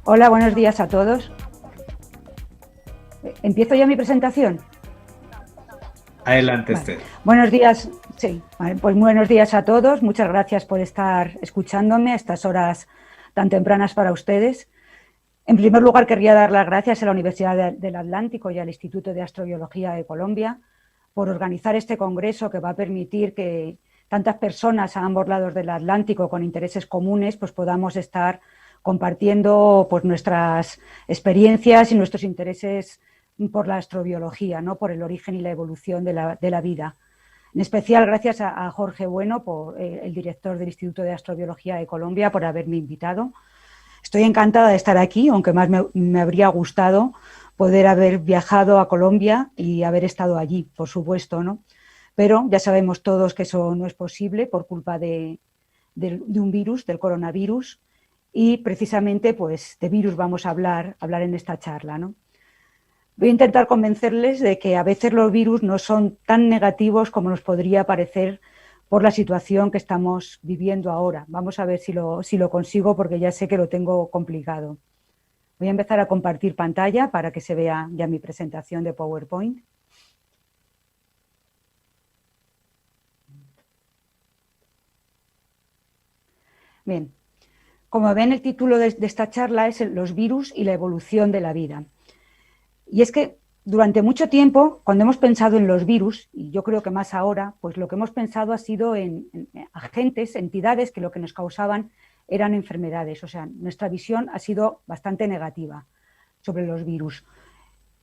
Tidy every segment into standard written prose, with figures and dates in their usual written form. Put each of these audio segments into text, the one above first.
Hola, buenos días a todos. ¿Empiezo ya mi presentación? Adelante, Vale. Esther. Buenos días, sí. Vale, pues buenos días a todos. Muchas gracias por estar escuchándome a estas horas tan tempranas para ustedes. En primer lugar, querría dar las gracias a la Universidad del Atlántico y al Instituto de Astrobiología de Colombia por organizar este congreso que va a permitir que tantas personas a ambos lados del Atlántico con intereses comunes pues podamos estar compartiendo pues nuestras experiencias y nuestros intereses por la astrobiología, ¿no? Por el origen y la evolución de la vida. En especial gracias a Jorge Bueno, el director del Instituto de Astrobiología de Colombia, por haberme invitado. Estoy encantada de estar aquí, aunque más me habría gustado poder haber viajado a Colombia y haber estado allí, por supuesto, ¿no? Pero ya sabemos todos que eso no es posible por culpa de un virus, del coronavirus, y precisamente pues de virus vamos a hablar en esta charla, ¿no? Voy a intentar convencerles de que a veces los virus no son tan negativos como nos podría parecer por la situación que estamos viviendo ahora. Vamos a ver si lo consigo porque ya sé que lo tengo complicado. Voy a empezar a compartir pantalla para que se vea ya mi presentación de PowerPoint. Bien, como ven, el título de esta charla es los virus y la evolución de la vida. Y es que durante mucho tiempo, cuando hemos pensado en los virus, y yo creo que más ahora, pues lo que hemos pensado ha sido en agentes, entidades que lo que nos causaban eran enfermedades. O sea, nuestra visión ha sido bastante negativa sobre los virus.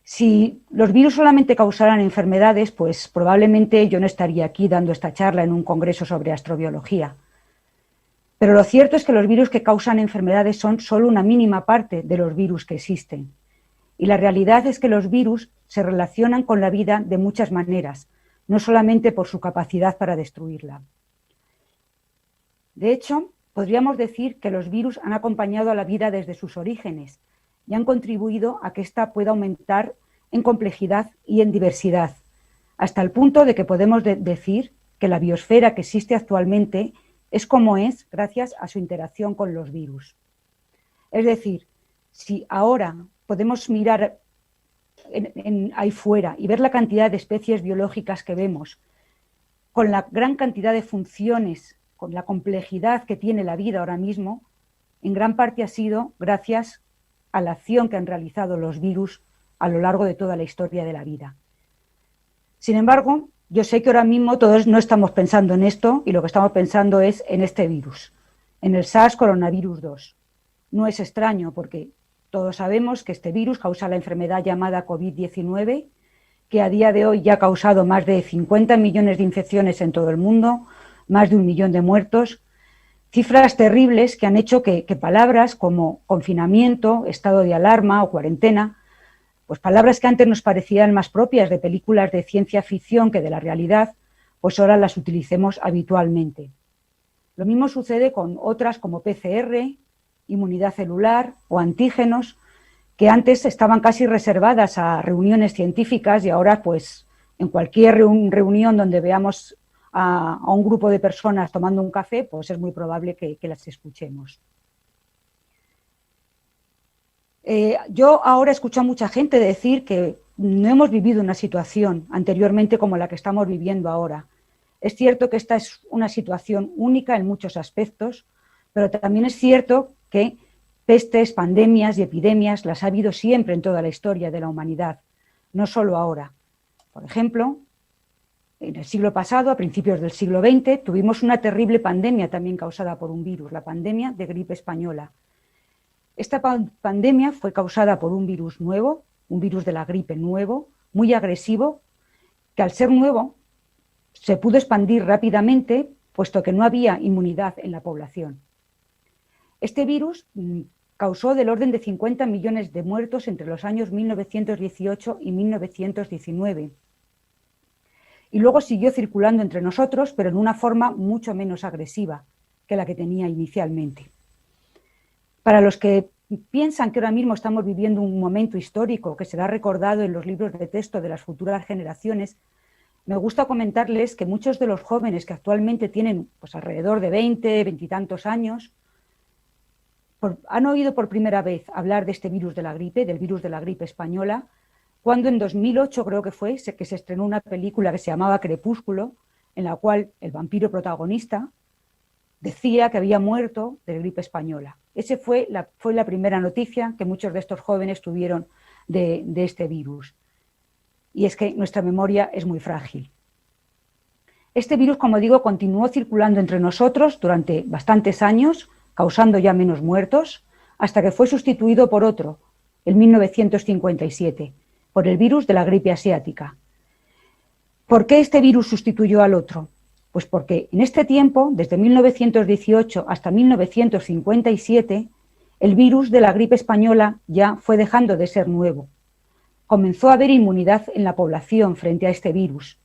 Si los virus solamente causaran enfermedades, pues probablemente yo no estaría aquí dando esta charla en un congreso sobre astrobiología. Pero lo cierto es que los virus que causan enfermedades son solo una mínima parte de los virus que existen. Y la realidad es que los virus se relacionan con la vida de muchas maneras, no solamente por su capacidad para destruirla. De hecho, podríamos decir que los virus han acompañado a la vida desde sus orígenes y han contribuido a que ésta pueda aumentar en complejidad y en diversidad, hasta el punto de que podemos decir que la biosfera que existe actualmente es como es gracias a su interacción con los virus. Es decir, si ahora podemos mirar ahí fuera y ver la cantidad de especies biológicas que vemos, con la gran cantidad de funciones, con la complejidad que tiene la vida ahora mismo, en gran parte ha sido gracias a la acción que han realizado los virus a lo largo de toda la historia de la vida. Sin embargo, yo sé que ahora mismo todos no estamos pensando en esto y lo que estamos pensando es en este virus, en el SARS coronavirus 2. No es extraño porque todos sabemos que este virus causa la enfermedad llamada COVID-19, que a día de hoy ya ha causado más de 50 millones de infecciones en todo el mundo, más de 1 millón de muertos, cifras terribles que han hecho que palabras como confinamiento, estado de alarma o cuarentena, pues palabras que antes nos parecían más propias de películas de ciencia ficción que de la realidad, pues ahora las utilicemos habitualmente. Lo mismo sucede con otras como PCR, inmunidad celular o antígenos, que antes estaban casi reservadas a reuniones científicas y ahora pues en cualquier reunión donde veamos a un grupo de personas tomando un café, pues es muy probable que las escuchemos. Yo ahora escucho a mucha gente decir que no hemos vivido una situación anteriormente como la que estamos viviendo ahora. Es cierto que esta es una situación única en muchos aspectos, pero también es cierto que pestes, pandemias y epidemias las ha habido siempre en toda la historia de la humanidad, no solo ahora. Por ejemplo, en el siglo pasado, a principios del siglo XX, tuvimos una terrible pandemia también causada por un virus, la pandemia de gripe española. Esta pandemia fue causada por un virus nuevo, un virus de la gripe nuevo, muy agresivo, que al ser nuevo se pudo expandir rápidamente, puesto que no había inmunidad en la población. Este virus causó del orden de 50 millones de muertos entre los años 1918 y 1919. Y luego siguió circulando entre nosotros, pero en una forma mucho menos agresiva que la que tenía inicialmente. Para los que piensan que ahora mismo estamos viviendo un momento histórico que será recordado en los libros de texto de las futuras generaciones, me gusta comentarles que muchos de los jóvenes que actualmente tienen pues, alrededor de 20, 20 y tantos años, han oído por primera vez hablar de este virus de la gripe, del virus de la gripe española, cuando en 2008 creo que fue, que se estrenó una película que se llamaba Crepúsculo, en la cual el vampiro protagonista decía que había muerto de gripe española. Esa fue la primera noticia que muchos de estos jóvenes tuvieron de este virus. Y es que nuestra memoria es muy frágil. Este virus, como digo, continuó circulando entre nosotros durante bastantes años, causando ya menos muertos, hasta que fue sustituido por otro, en 1957, por el virus de la gripe asiática. ¿Por qué este virus sustituyó al otro? Pues porque en este tiempo, desde 1918 hasta 1957, el virus de la gripe española ya fue dejando de ser nuevo. Comenzó a haber inmunidad en la población frente a este virus.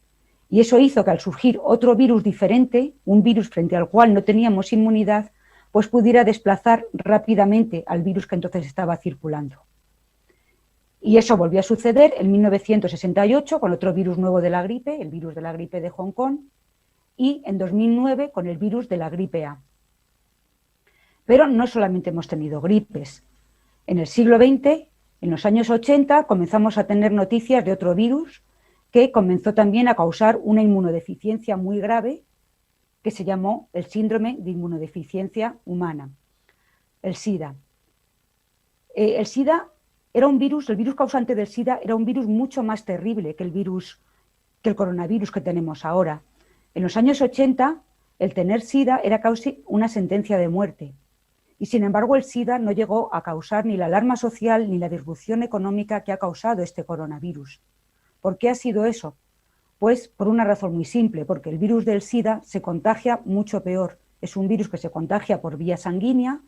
Y eso hizo que al surgir otro virus diferente, un virus frente al cual no teníamos inmunidad, pues pudiera desplazar rápidamente al virus que entonces estaba circulando. Y eso volvió a suceder en 1968 con otro virus nuevo de la gripe, el virus de la gripe de Hong Kong, y en 2009 con el virus de la gripe A. Pero no solamente hemos tenido gripes. En el siglo XX, en los años 80, comenzamos a tener noticias de otro virus que comenzó también a causar una inmunodeficiencia muy grave, que se llamó el síndrome de inmunodeficiencia humana, el SIDA. El SIDA era un virus, el virus causante del SIDA era un virus mucho más terrible que el coronavirus que tenemos ahora. En los años 80, el tener SIDA era casi una sentencia de muerte. Y sin embargo, el SIDA no llegó a causar ni la alarma social ni la disrupción económica que ha causado este coronavirus. ¿Por qué ha sido eso? Pues por una razón muy simple, porque el virus del SIDA se contagia mucho peor. Es un virus que se contagia por vía sanguínea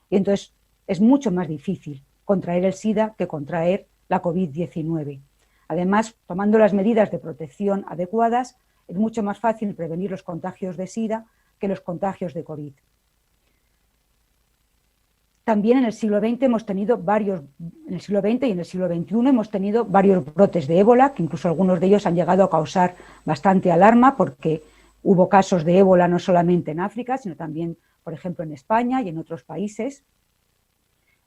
y entonces es mucho más difícil contraer el SIDA que contraer la COVID-19. Además, tomando las medidas de protección adecuadas, es mucho más fácil prevenir los contagios de SIDA que los contagios de COVID. También en el siglo XX hemos tenido en el siglo XX y en el siglo XXI hemos tenido varios brotes de ébola, que incluso algunos de ellos han llegado a causar bastante alarma, porque hubo casos de ébola no solamente en África, sino también, por ejemplo, en España y en otros países.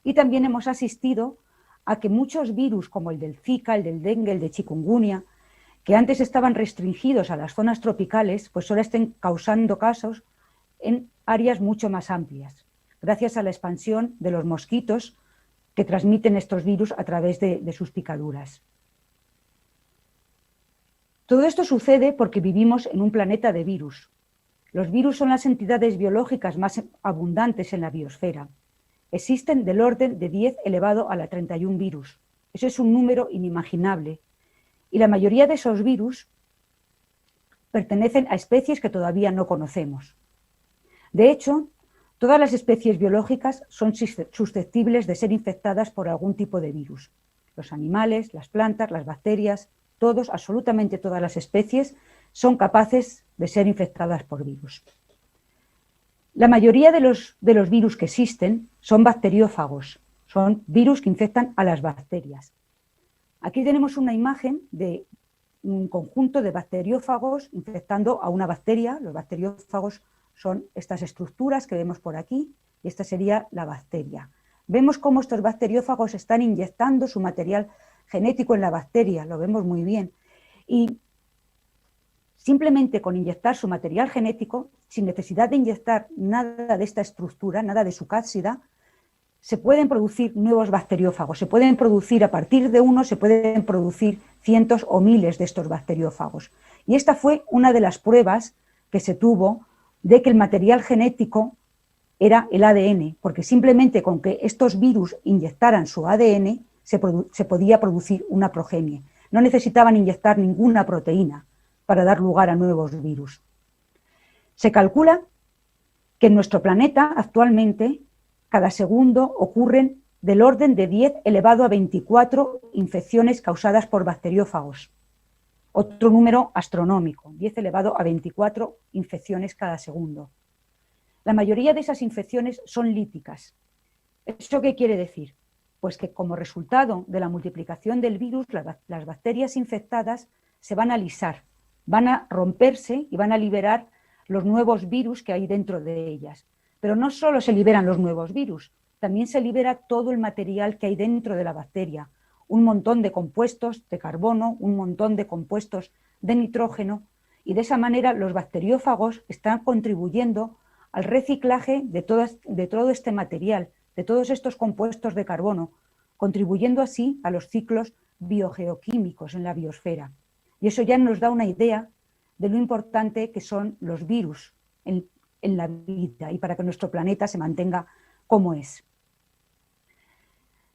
Y también hemos asistido a que muchos virus, como el del Zika, el del dengue, el de chikungunya, que antes estaban restringidos a las zonas tropicales, pues ahora estén causando casos en áreas mucho más amplias, gracias a la expansión de los mosquitos que transmiten estos virus a través de sus picaduras. Todo esto sucede porque vivimos en un planeta de virus. Los virus son las entidades biológicas más abundantes en la biosfera. Existen del orden de 10 elevado a la 31 virus. Eso es un número inimaginable. Y la mayoría de esos virus pertenecen a especies que todavía no conocemos. De hecho, todas las especies biológicas son susceptibles de ser infectadas por algún tipo de virus. Los animales, las plantas, las bacterias, todos, absolutamente todas las especies, son capaces de ser infectadas por virus. La mayoría de los virus que existen son bacteriófagos, son virus que infectan a las bacterias. Aquí tenemos una imagen de un conjunto de bacteriófagos infectando a una bacteria. Los bacteriófagos son estas estructuras que vemos por aquí y esta sería la bacteria. Vemos cómo estos bacteriófagos están inyectando su material genético en la bacteria, lo vemos muy bien. Y simplemente con inyectar su material genético, sin necesidad de inyectar nada de esta estructura, nada de su cápsida, se pueden producir nuevos bacteriófagos, se pueden producir a partir de uno, se pueden producir cientos o miles de estos bacteriófagos. Y esta fue una de las pruebas que se tuvo de que el material genético era el ADN, porque simplemente con que estos virus inyectaran su ADN se podía producir una progenie. No necesitaban inyectar ninguna proteína para dar lugar a nuevos virus. Se calcula que en nuestro planeta actualmente cada segundo ocurren del orden de 10 elevado a 24 infecciones causadas por bacteriófagos. Otro número astronómico, 10 elevado a 24 infecciones cada segundo. La mayoría de esas infecciones son líticas. ¿Eso qué quiere decir? Pues que como resultado de la multiplicación del virus, las bacterias infectadas se van a lisar, van a romperse y van a liberar los nuevos virus que hay dentro de ellas. Pero no solo se liberan los nuevos virus, también se libera todo el material que hay dentro de la bacteria, un montón de compuestos de carbono, un montón de compuestos de nitrógeno, y de esa manera los bacteriófagos están contribuyendo al reciclaje de todo este material, de todos estos compuestos de carbono, contribuyendo así a los ciclos biogeoquímicos en la biosfera. Y eso ya nos da una idea de lo importante que son los virus en la vida y para que nuestro planeta se mantenga como es.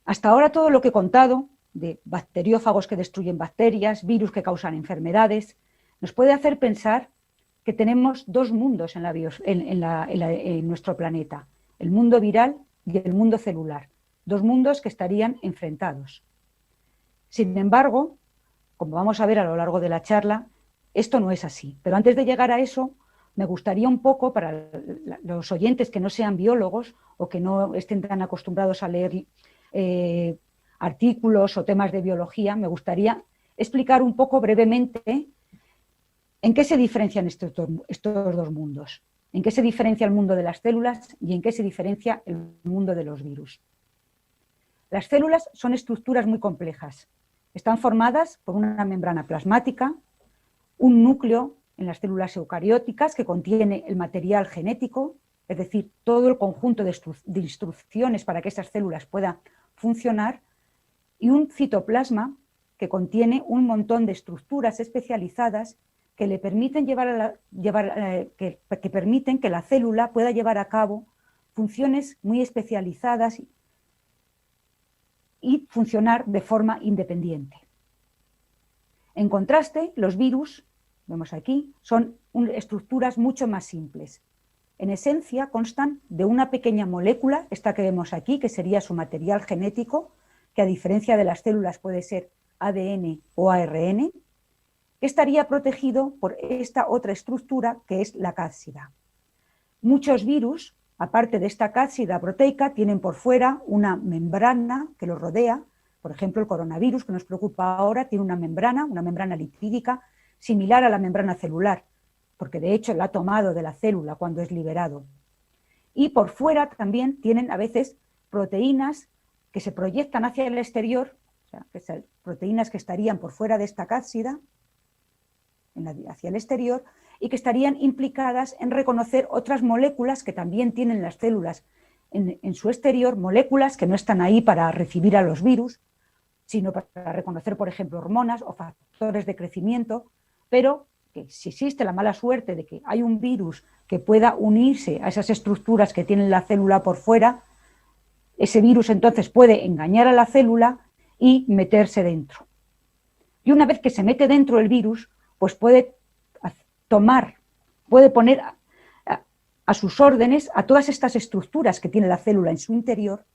Hasta ahora todo lo que he contado, de bacteriófagos que destruyen bacterias, virus que causan enfermedades, nos puede hacer pensar que tenemos dos mundos en nuestro planeta, el mundo viral y el mundo celular, dos mundos que estarían enfrentados. Sin embargo, como vamos a ver a lo largo de la charla, esto no es así. Pero antes de llegar a eso, me gustaría un poco, para los oyentes que no sean biólogos o que no estén tan acostumbrados a leer artículos o temas de biología, me gustaría explicar un poco brevemente en qué se diferencian estos dos mundos, en qué se diferencia el mundo de las células y en qué se diferencia el mundo de los virus. Las células son estructuras muy complejas. Están formadas por una membrana plasmática, un núcleo en las células eucarióticas que contiene el material genético, es decir, todo el conjunto de instrucciones para que esas células puedan funcionar, y un citoplasma que contiene un montón de estructuras especializadas que le permiten que permiten que la célula pueda llevar a cabo funciones muy especializadas y funcionar de forma independiente. En contraste, los virus, vemos aquí, son estructuras mucho más simples. En esencia constan de una pequeña molécula, esta que vemos aquí, que sería su material genético, que a diferencia de las células puede ser ADN o ARN, que estaría protegido por esta otra estructura que es la cápsida. Muchos virus, aparte de esta cápsida proteica, tienen por fuera una membrana que los rodea. Por ejemplo, el coronavirus, que nos preocupa ahora, tiene una membrana lipídica, similar a la membrana celular, porque de hecho la ha tomado de la célula cuando es liberado. Y por fuera también tienen a veces proteínas que se proyectan hacia el exterior, o sea, proteínas que estarían por fuera de esta cápsida, hacia el exterior, y que estarían implicadas en reconocer otras moléculas que también tienen las células en su exterior, moléculas que no están ahí para recibir a los virus, sino para reconocer, por ejemplo, hormonas o factores de crecimiento, pero que si existe la mala suerte de que hay un virus que pueda unirse a esas estructuras que tiene la célula por fuera, ese virus entonces puede engañar a la célula y meterse dentro. Y una vez que se mete dentro el virus, pues puede poner a sus órdenes a todas estas estructuras que tiene la célula en su interior,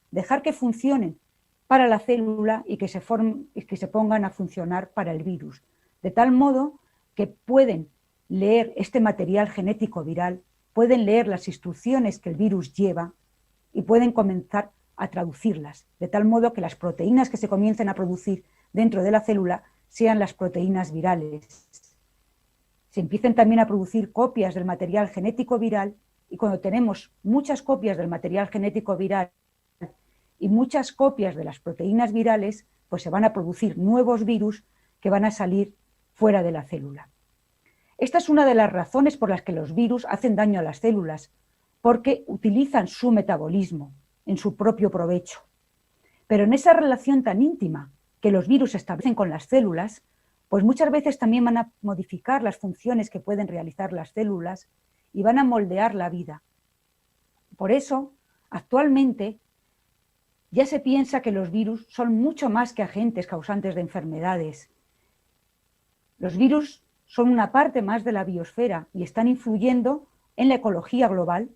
dejar que funcionen para la célula y que se pongan a funcionar para el virus, de tal modo que pueden leer este material genético viral, pueden leer las instrucciones que el virus lleva y pueden comenzar a traducirlas, de tal modo que las proteínas que se comiencen a producir dentro de la célula sean las proteínas virales. Se empiecen también a producir copias del material genético viral, y cuando tenemos muchas copias del material genético viral y muchas copias de las proteínas virales, pues se van a producir nuevos virus que van a salir fuera de la célula. Esta es una de las razones por las que los virus hacen daño a las células, porque utilizan su metabolismo en su propio provecho. Pero en esa relación tan íntima que los virus establecen con las células, pues muchas veces también van a modificar las funciones que pueden realizar las células y van a moldear la vida. Por eso, actualmente, ya se piensa que los virus son mucho más que agentes causantes de enfermedades. Los virus son una parte más de la biosfera y están influyendo en la ecología global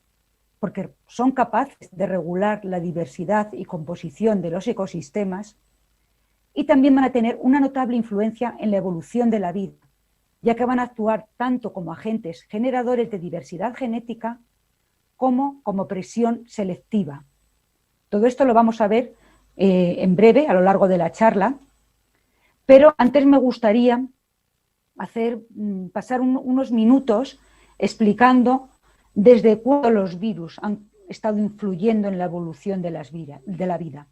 porque son capaces de regular la diversidad y composición de los ecosistemas, y también van a tener una notable influencia en la evolución de la vida, ya que van a actuar tanto como agentes generadores de diversidad genética como presión selectiva. Todo esto lo vamos a ver en breve a lo largo de la charla, pero antes me gustaría pasar unos minutos explicando desde cuándo los virus estado influyendo en la evolución de la vida.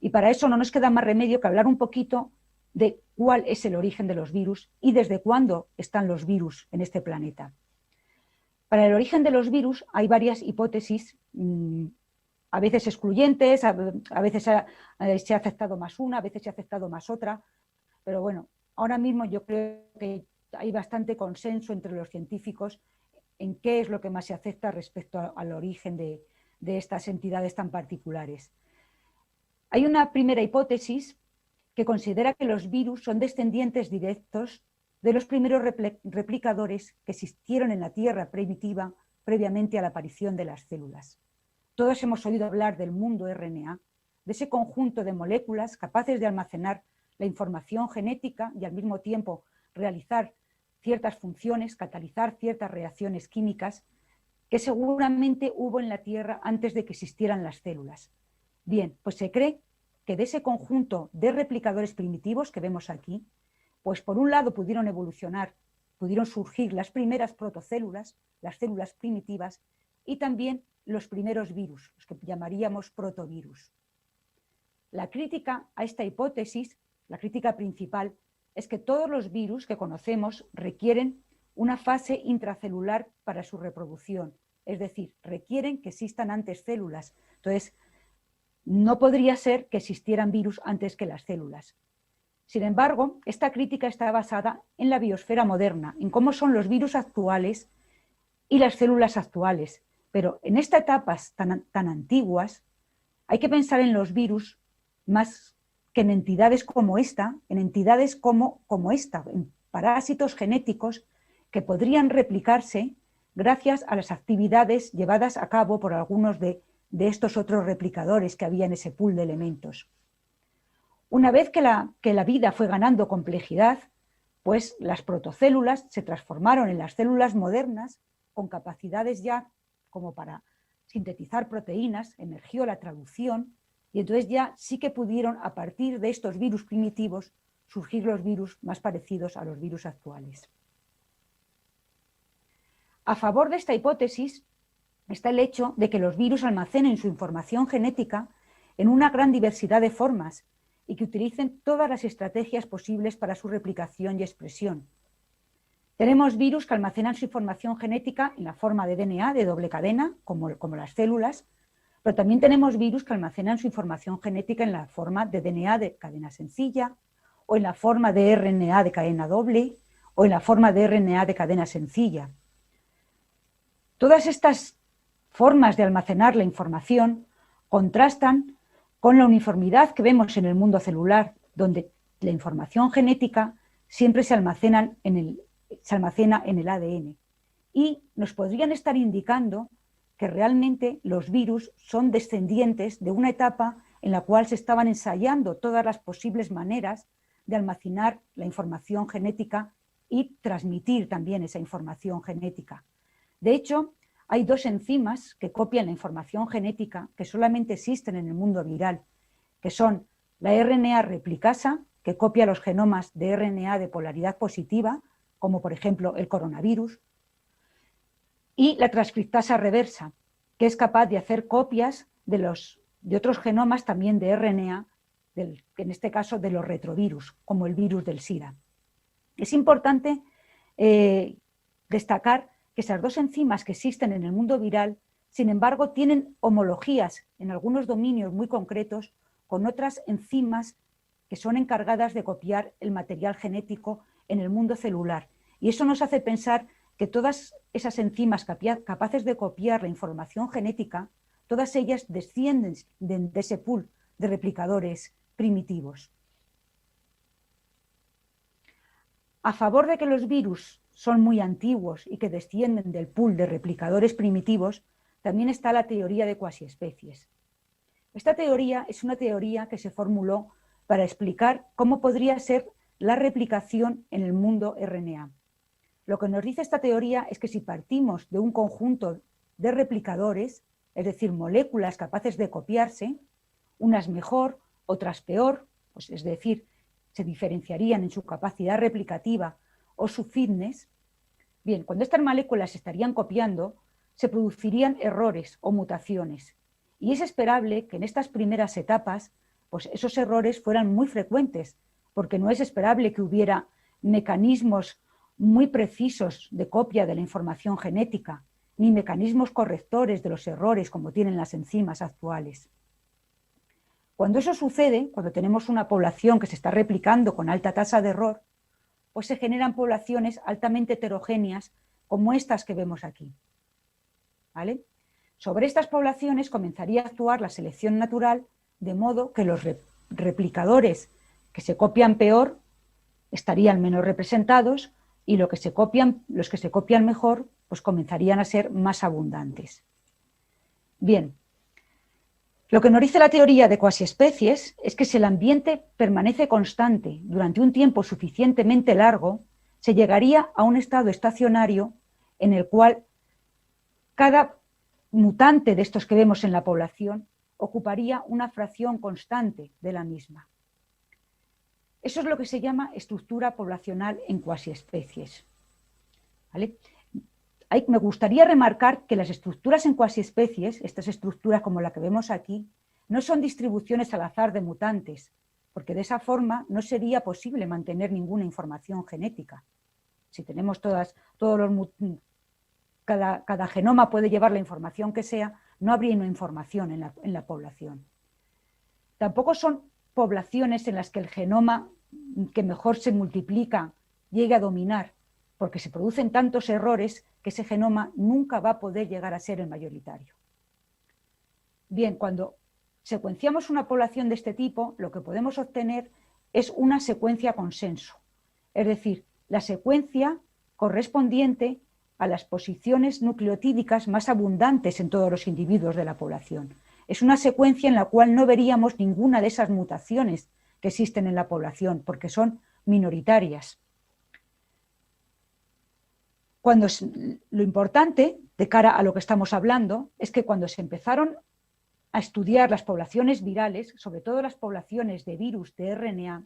Y para eso no nos queda más remedio que hablar un poquito de cuál es el origen de los virus y desde cuándo están los virus en este planeta. Para el origen de los virus hay varias hipótesis, a veces excluyentes, a veces se ha aceptado más una, a veces se ha aceptado más otra, pero bueno, ahora mismo yo creo que hay bastante consenso entre los científicos en qué es lo que más se acepta respecto al origen de estas entidades tan particulares. Hay una primera hipótesis que considera que los virus son descendientes directos de los primeros replicadores que existieron en la Tierra primitiva previamente a la aparición de las células. Todos hemos oído hablar del mundo RNA, de ese conjunto de moléculas capaces de almacenar la información genética y al mismo tiempo realizar ciertas funciones, catalizar ciertas reacciones químicas que seguramente hubo en la Tierra antes de que existieran las células. Bien, pues se cree que de ese conjunto de replicadores primitivos que vemos aquí, pues por un lado pudieron evolucionar, pudieron surgir las primeras protocélulas, las células primitivas, y también los primeros virus, los que llamaríamos protovirus. La crítica a esta hipótesis, la crítica principal, es que todos los virus que conocemos requieren una fase intracelular para su reproducción, es decir, requieren que existan antes células. Entonces, no podría ser que existieran virus antes que las células. Sin embargo, esta crítica está basada en la biosfera moderna, en cómo son los virus actuales y las células actuales. Pero en estas etapas tan antiguas, hay que pensar en los virus más que en entidades como esta, en entidades como esta, en parásitos genéticos que podrían replicarse gracias a las actividades llevadas a cabo por algunos de estos otros replicadores que había en ese pool de elementos. Una vez que la vida fue ganando complejidad, pues las protocélulas se transformaron en las células modernas con capacidades ya como para sintetizar proteínas, emergió la traducción y entonces ya sí que pudieron, a partir de estos virus primitivos, surgir los virus más parecidos a los virus actuales. A favor de esta hipótesis está el hecho de que los virus almacenen su información genética en una gran diversidad de formas y que utilicen todas las estrategias posibles para su replicación y expresión. Tenemos virus que almacenan su información genética en la forma de DNA de doble cadena, como las células, pero también tenemos virus que almacenan su información genética en la forma de DNA de cadena sencilla, o en la forma de RNA de cadena doble, o en la forma de RNA de cadena sencilla. Todas estas formas de almacenar la información contrastan con la uniformidad que vemos en el mundo celular, donde la información genética siempre se almacena en el ADN. Y nos podrían estar indicando que realmente los virus son descendientes de una etapa en la cual se estaban ensayando todas las posibles maneras de almacenar la información genética y transmitir también esa información genética. De hecho, hay dos enzimas que copian la información genética que solamente existen en el mundo viral, que son la RNA replicasa, que copia los genomas de RNA de polaridad positiva, como por ejemplo el coronavirus, y la transcriptasa reversa, que es capaz de hacer copias de otros genomas también de RNA, en este caso de los retrovirus, como el virus del SIDA. Es importante destacar que esas dos enzimas que existen en el mundo viral, sin embargo, tienen homologías en algunos dominios muy concretos con otras enzimas que son encargadas de copiar el material genético en el mundo celular. Y eso nos hace pensar que todas esas enzimas capaces de copiar la información genética, todas ellas descienden de ese pool de replicadores primitivos. A favor de que los virus son muy antiguos y que descienden del pool de replicadores primitivos, también está la teoría de cuasiespecies. Esta teoría es una teoría que se formuló para explicar cómo podría ser la replicación en el mundo RNA. Lo que nos dice esta teoría es que si partimos de un conjunto de replicadores, es decir, moléculas capaces de copiarse, unas mejor, otras peor, pues es decir, se diferenciarían en su capacidad replicativa o su fitness. Bien, cuando estas moléculas se estarían copiando, se producirían errores o mutaciones. Y es esperable que en estas primeras etapas, pues esos errores fueran muy frecuentes, porque no es esperable que hubiera mecanismos muy precisos de copia de la información genética, ni mecanismos correctores de los errores como tienen las enzimas actuales. Cuando eso sucede, cuando tenemos una población que se está replicando con alta tasa de error, pues se generan poblaciones altamente heterogéneas como estas que vemos aquí. ¿Vale? Sobre estas poblaciones comenzaría a actuar la selección natural, de modo que los replicadores que se copian peor estarían menos representados y los que se copian mejor pues comenzarían a ser más abundantes. Bien, lo que nos dice la teoría de cuasiespecies es que si el ambiente permanece constante durante un tiempo suficientemente largo, se llegaría a un estado estacionario en el cual cada mutante de estos que vemos en la población ocuparía una fracción constante de la misma. Eso es lo que se llama estructura poblacional en cuasiespecies. ¿Vale? Me gustaría remarcar que las estructuras en cuasiespecies, estas estructuras como la que vemos aquí, no son distribuciones al azar de mutantes, porque de esa forma no sería posible mantener ninguna información genética. Si tenemos cada genoma puede llevar la información que sea, no habría una información en la población. Tampoco son poblaciones en las que el genoma que mejor se multiplica llegue a dominar, porque se producen tantos errores que ese genoma nunca va a poder llegar a ser el mayoritario. Bien, cuando secuenciamos una población de este tipo, lo que podemos obtener es una secuencia consenso, es decir, la secuencia correspondiente a las posiciones nucleotídicas más abundantes en todos los individuos de la población. Es una secuencia en la cual no veríamos ninguna de esas mutaciones que existen en la población, porque son minoritarias. Lo importante, de cara a lo que estamos hablando, es que cuando se empezaron a estudiar las poblaciones virales, sobre todo las poblaciones de virus de RNA,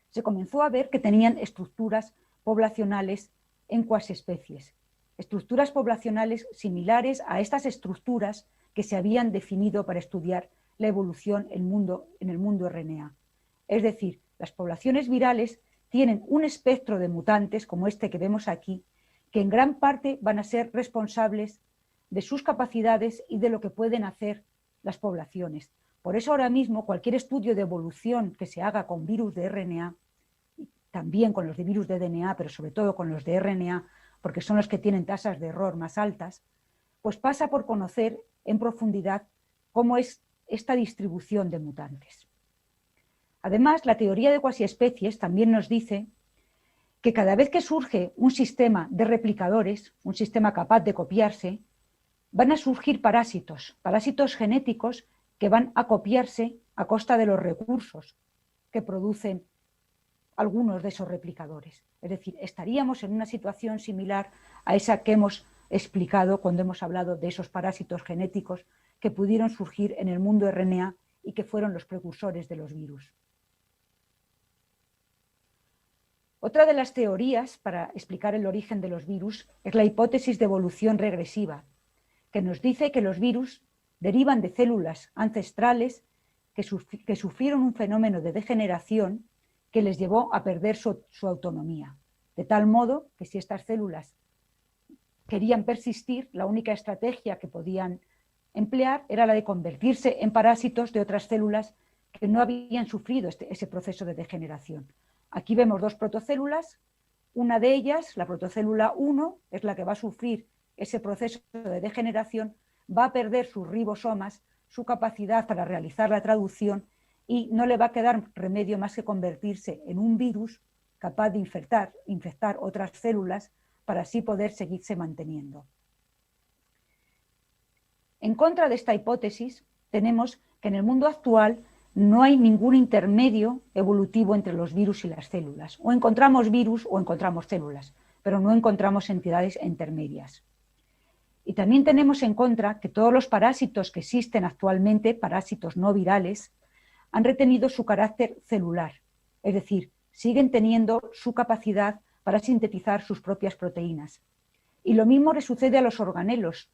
se comenzó a ver que tenían estructuras poblacionales en cuasiespecies, estructuras poblacionales similares a estas estructuras que se habían definido para estudiar la evolución en el mundo RNA. Es decir, las poblaciones virales tienen un espectro de mutantes, como este que vemos aquí, que en gran parte van a ser responsables de sus capacidades y de lo que pueden hacer las poblaciones. Por eso ahora mismo cualquier estudio de evolución que se haga con virus de RNA, también con los de virus de DNA, pero sobre todo con los de RNA, porque son los que tienen tasas de error más altas, pues pasa por conocer en profundidad cómo es esta distribución de mutantes. Además, la teoría de cuasiespecies también nos dice que cada vez que surge un sistema de replicadores, un sistema capaz de copiarse, van a surgir parásitos genéticos que van a copiarse a costa de los recursos que producen algunos de esos replicadores. Es decir, estaríamos en una situación similar a esa que hemos explicado cuando hemos hablado de esos parásitos genéticos que pudieron surgir en el mundo RNA y que fueron los precursores de los virus. Otra de las teorías para explicar el origen de los virus es la hipótesis de evolución regresiva, que nos dice que los virus derivan de células ancestrales que sufrieron un fenómeno de degeneración que les llevó a perder su autonomía. De tal modo que si estas células querían persistir, la única estrategia que podían emplear era la de convertirse en parásitos de otras células que no habían sufrido ese proceso de degeneración. Aquí vemos dos protocélulas, una de ellas, la protocélula 1, es la que va a sufrir ese proceso de degeneración, va a perder sus ribosomas, su capacidad para realizar la traducción y no le va a quedar remedio más que convertirse en un virus capaz de infectar otras células para así poder seguirse manteniendo. En contra de esta hipótesis, tenemos que en el mundo actual no hay ningún intermedio evolutivo entre los virus y las células. O encontramos virus o encontramos células, pero no encontramos entidades intermedias. Y también tenemos en contra que todos los parásitos que existen actualmente, parásitos no virales, han retenido su carácter celular, es decir, siguen teniendo su capacidad para sintetizar sus propias proteínas. Y lo mismo le sucede a los organelos,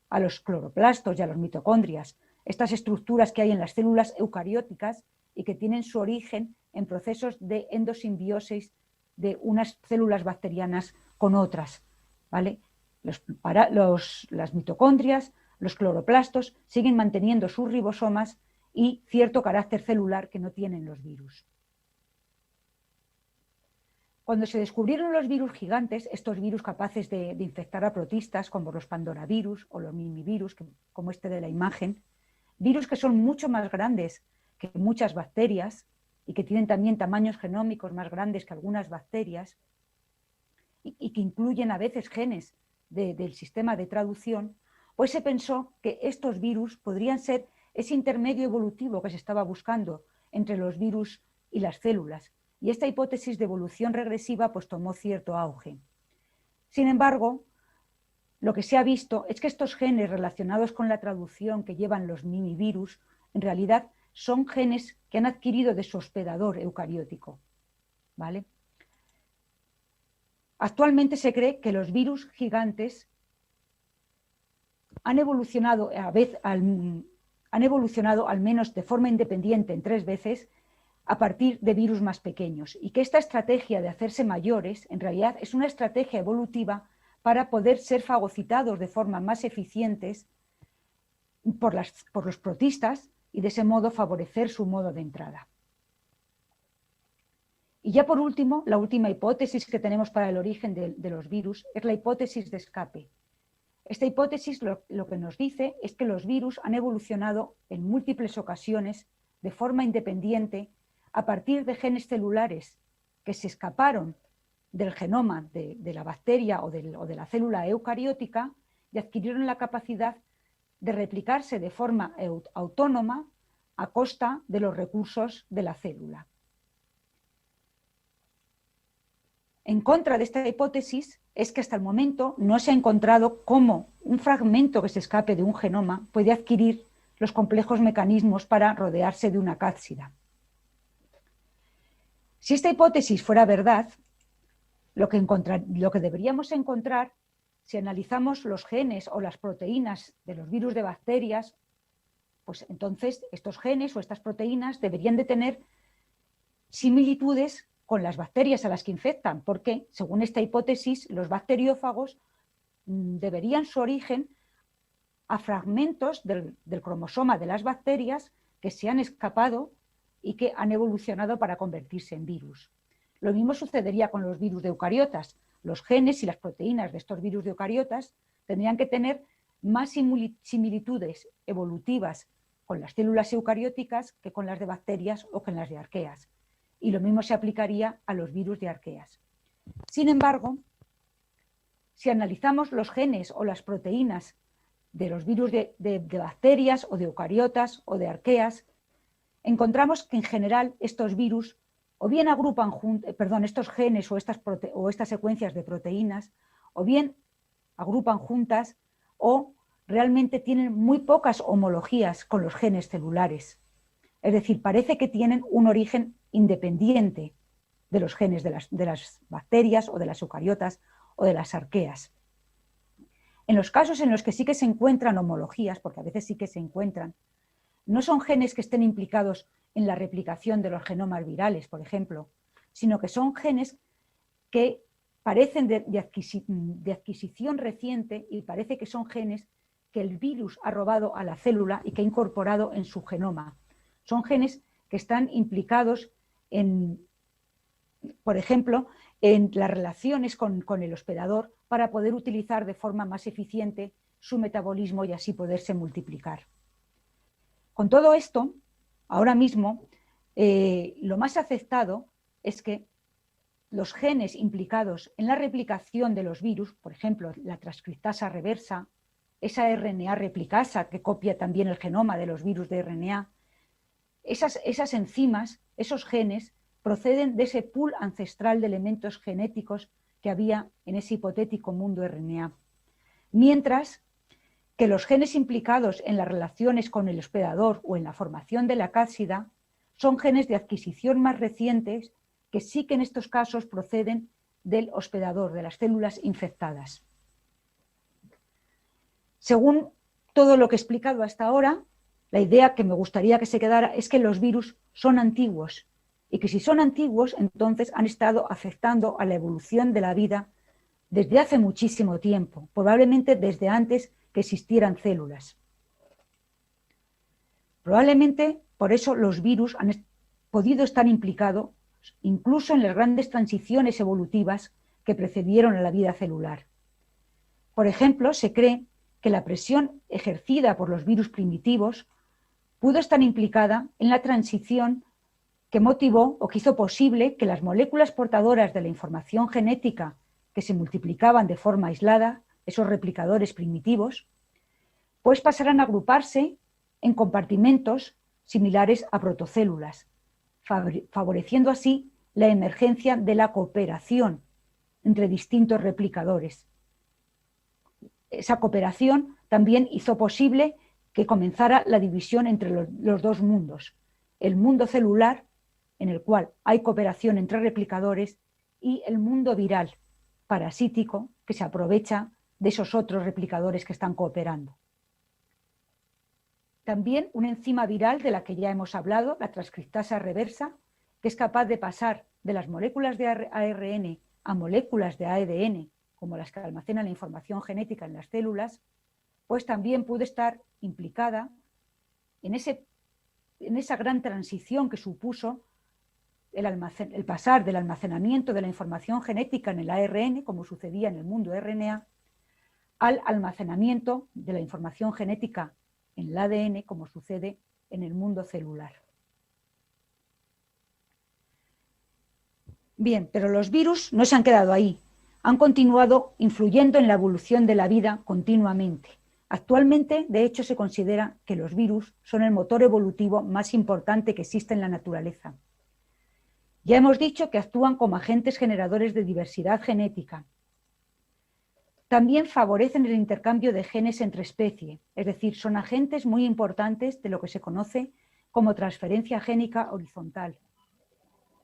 a los cloroplastos y a los mitocondrias, estas estructuras que hay en las células eucarióticas y que tienen su origen en procesos de endosimbiosis de unas células bacterianas con otras, ¿vale? Las mitocondrias, los cloroplastos siguen manteniendo sus ribosomas y cierto carácter celular que no tienen los virus. Cuando se descubrieron los virus gigantes, estos virus capaces de infectar a protistas, como los pandoravirus o los mimivirus, como este de la imagen, virus que son mucho más grandes que muchas bacterias y que tienen también tamaños genómicos más grandes que algunas bacterias y que incluyen a veces genes del sistema de traducción, pues se pensó que estos virus podrían ser ese intermedio evolutivo que se estaba buscando entre los virus y las células. Y esta hipótesis de evolución regresiva pues tomó cierto auge. Sin embargo, lo que se ha visto es que estos genes relacionados con la traducción que llevan los mimivirus, en realidad son genes que han adquirido de su hospedador eucariótico, ¿vale? Actualmente se cree que los virus gigantes han evolucionado al menos de forma independiente en 3 veces a partir de virus más pequeños, y que esta estrategia de hacerse mayores en realidad es una estrategia evolutiva para poder ser fagocitados de forma más eficientes por los protistas y de ese modo favorecer su modo de entrada. Y ya por último, la última hipótesis que tenemos para el origen de los virus es la hipótesis de escape. Esta hipótesis lo que nos dice es que los virus han evolucionado en múltiples ocasiones de forma independiente a partir de genes celulares que se escaparon del genoma de la bacteria o de la célula eucariótica y adquirieron la capacidad de replicarse de forma autónoma a costa de los recursos de la célula. En contra de esta hipótesis es que hasta el momento no se ha encontrado cómo un fragmento que se escape de un genoma puede adquirir los complejos mecanismos para rodearse de una cápsida. Si esta hipótesis fuera verdad, lo que deberíamos encontrar, si analizamos los genes o las proteínas de los virus de bacterias, pues entonces estos genes o estas proteínas deberían de tener similitudes con las bacterias a las que infectan, porque, según esta hipótesis, los bacteriófagos deberían su origen a fragmentos del cromosoma de las bacterias que se han escapado y que han evolucionado para convertirse en virus. Lo mismo sucedería con los virus de eucariotas. Los genes y las proteínas de estos virus de eucariotas tendrían que tener más similitudes evolutivas con las células eucarióticas que con las de bacterias o con las de arqueas. Y lo mismo se aplicaría a los virus de arqueas. Sin embargo, si analizamos los genes o las proteínas de los virus de bacterias o de eucariotas o de arqueas, encontramos que en general estos virus o bien agrupan estos genes o estas secuencias de proteínas, o bien agrupan juntas o realmente tienen muy pocas homologías con los genes celulares. Es decir, parece que tienen un origen independiente de los genes de las bacterias o de las eucariotas o de las arqueas. En los casos en los que sí que se encuentran homologías, porque a veces sí que se encuentran, no son genes que estén implicados en la replicación de los genomas virales, por ejemplo, sino que son genes que parecen de adquisición reciente y parece que son genes que el virus ha robado a la célula y que ha incorporado en su genoma. Son genes que están implicados por ejemplo, en las relaciones con el hospedador para poder utilizar de forma más eficiente su metabolismo y así poderse multiplicar. Con todo esto, ahora mismo, lo más aceptado es que los genes implicados en la replicación de los virus, por ejemplo, la transcriptasa reversa, esa RNA replicasa que copia también el genoma de los virus de RNA, esas enzimas, esos genes, proceden de ese pool ancestral de elementos genéticos que había en ese hipotético mundo RNA. Mientras que los genes implicados en las relaciones con el hospedador o en la formación de la cápsida son genes de adquisición más recientes que sí que en estos casos proceden del hospedador, de las células infectadas. Según todo lo que he explicado hasta ahora, la idea que me gustaría que se quedara es que los virus son antiguos y que si son antiguos, entonces han estado afectando a la evolución de la vida desde hace muchísimo tiempo, probablemente desde antes que existieran células. Probablemente por eso los virus han podido estar implicados incluso en las grandes transiciones evolutivas que precedieron a la vida celular. Por ejemplo, se cree que la presión ejercida por los virus primitivos pudo estar implicada en la transición que motivó o que hizo posible que las moléculas portadoras de la información genética que se multiplicaban de forma aislada, esos replicadores primitivos, pues pasaran a agruparse en compartimentos similares a protocélulas, favoreciendo así la emergencia de la cooperación entre distintos replicadores. Esa cooperación también hizo posible que comenzara la división entre los dos mundos, el mundo celular, en el cual hay cooperación entre replicadores, y el mundo viral, parasítico, que se aprovecha de esos otros replicadores que están cooperando. También una enzima viral de la que ya hemos hablado, la transcriptasa reversa, que es capaz de pasar de las moléculas de ARN a moléculas de ADN, como las que almacenan la información genética en las células, pues también puede estar implicada en esa gran transición que supuso el pasar del almacenamiento de la información genética en el ARN, como sucedía en el mundo RNA, al almacenamiento de la información genética en el ADN, como sucede en el mundo celular. Bien, pero los virus no se han quedado ahí, han continuado influyendo en la evolución de la vida continuamente. Actualmente, de hecho, se considera que los virus son el motor evolutivo más importante que existe en la naturaleza. Ya hemos dicho que actúan como agentes generadores de diversidad genética. También favorecen el intercambio de genes entre especies, es decir, son agentes muy importantes de lo que se conoce como transferencia génica horizontal.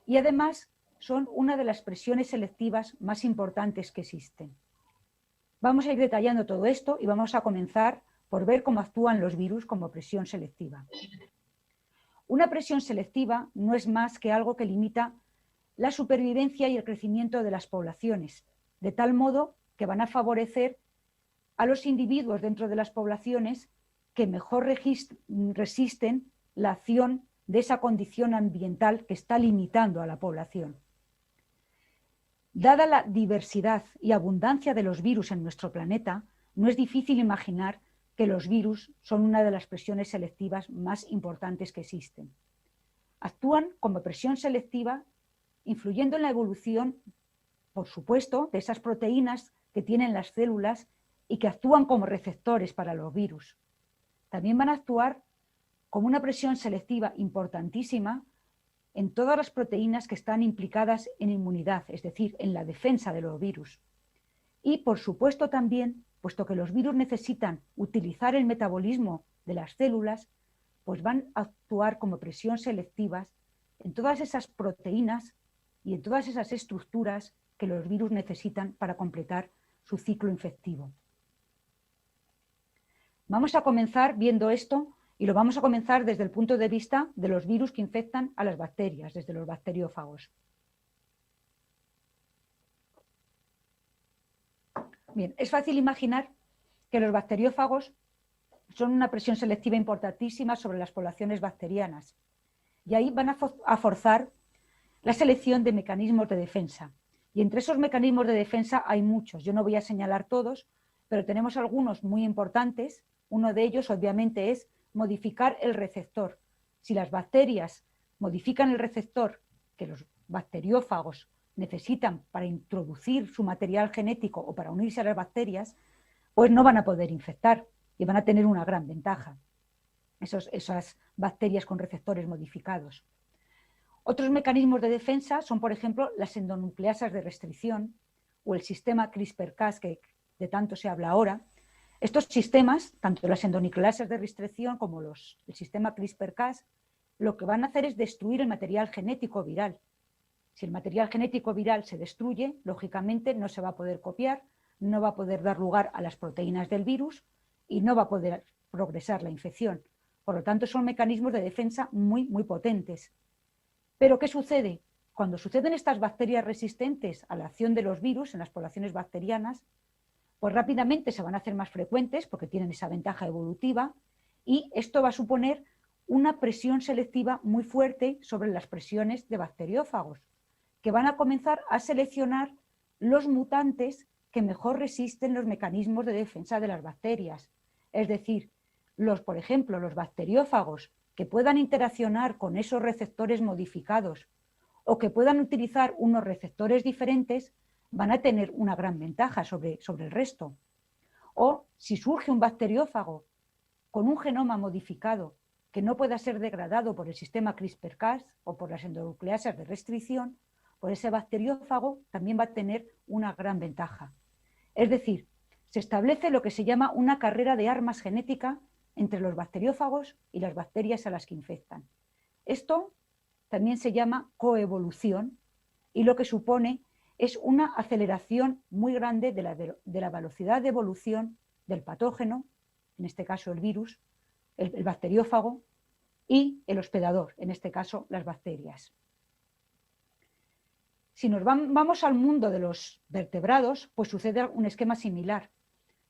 Y además son una de las presiones selectivas más importantes que existen. Vamos a ir detallando todo esto y vamos a comenzar por ver cómo actúan los virus como presión selectiva. Una presión selectiva no es más que algo que limita la supervivencia y el crecimiento de las poblaciones, de tal modo que van a favorecer a los individuos dentro de las poblaciones que mejor resisten la acción de esa condición ambiental que está limitando a la población. Dada la diversidad y abundancia de los virus en nuestro planeta, no es difícil imaginar que los virus son una de las presiones selectivas más importantes que existen. Actúan como presión selectiva, influyendo en la evolución, por supuesto, de esas proteínas que tienen las células y que actúan como receptores para los virus. También van a actuar como una presión selectiva importantísima en todas las proteínas que están implicadas en inmunidad, es decir, en la defensa de los virus. Y, por supuesto, también, puesto que los virus necesitan utilizar el metabolismo de las células, pues van a actuar como presión selectivas en todas esas proteínas y en todas esas estructuras que los virus necesitan para completar su ciclo infectivo. Vamos a comenzar viendo esto y lo vamos a comenzar desde el punto de vista de los virus que infectan a las bacterias, desde los bacteriófagos. Bien, es fácil imaginar que los bacteriófagos son una presión selectiva importantísima sobre las poblaciones bacterianas y ahí van a forzar la selección de mecanismos de defensa. Y entre esos mecanismos de defensa hay muchos, yo no voy a señalar todos, pero tenemos algunos muy importantes. Uno de ellos, obviamente, es modificar el receptor. Si las bacterias modifican el receptor que los bacteriófagos necesitan para introducir su material genético o para unirse a las bacterias, pues no van a poder infectar y van a tener una gran ventaja, esas bacterias con receptores modificados. Otros mecanismos de defensa son, por ejemplo, las endonucleasas de restricción o el sistema CRISPR-Cas, que de tanto se habla ahora. Estos sistemas, tanto las endonucleasas de restricción como el sistema CRISPR-Cas, lo que van a hacer es destruir el material genético viral. Si el material genético viral se destruye, lógicamente no se va a poder copiar, no va a poder dar lugar a las proteínas del virus y no va a poder progresar la infección. Por lo tanto, son mecanismos de defensa muy, muy potentes. Pero, ¿qué sucede? Cuando suceden estas bacterias resistentes a la acción de los virus en las poblaciones bacterianas, pues rápidamente se van a hacer más frecuentes porque tienen esa ventaja evolutiva y esto va a suponer una presión selectiva muy fuerte sobre las presiones de bacteriófagos, que van a comenzar a seleccionar los mutantes que mejor resisten los mecanismos de defensa de las bacterias. Es decir, por ejemplo, los bacteriófagos que puedan interaccionar con esos receptores modificados o que puedan utilizar unos receptores diferentes van a tener una gran ventaja sobre el resto. O si surge un bacteriófago con un genoma modificado que no pueda ser degradado por el sistema CRISPR-Cas o por las endonucleasas de restricción, pues ese bacteriófago también va a tener una gran ventaja. Es decir, se establece lo que se llama una carrera de armas genética entre los bacteriófagos y las bacterias a las que infectan. Esto también se llama coevolución y lo que supone es una aceleración muy grande de la velocidad de evolución del patógeno, en este caso el virus, el bacteriófago, y el hospedador, en este caso las bacterias. Si nos vamos al mundo de los vertebrados, pues sucede un esquema similar.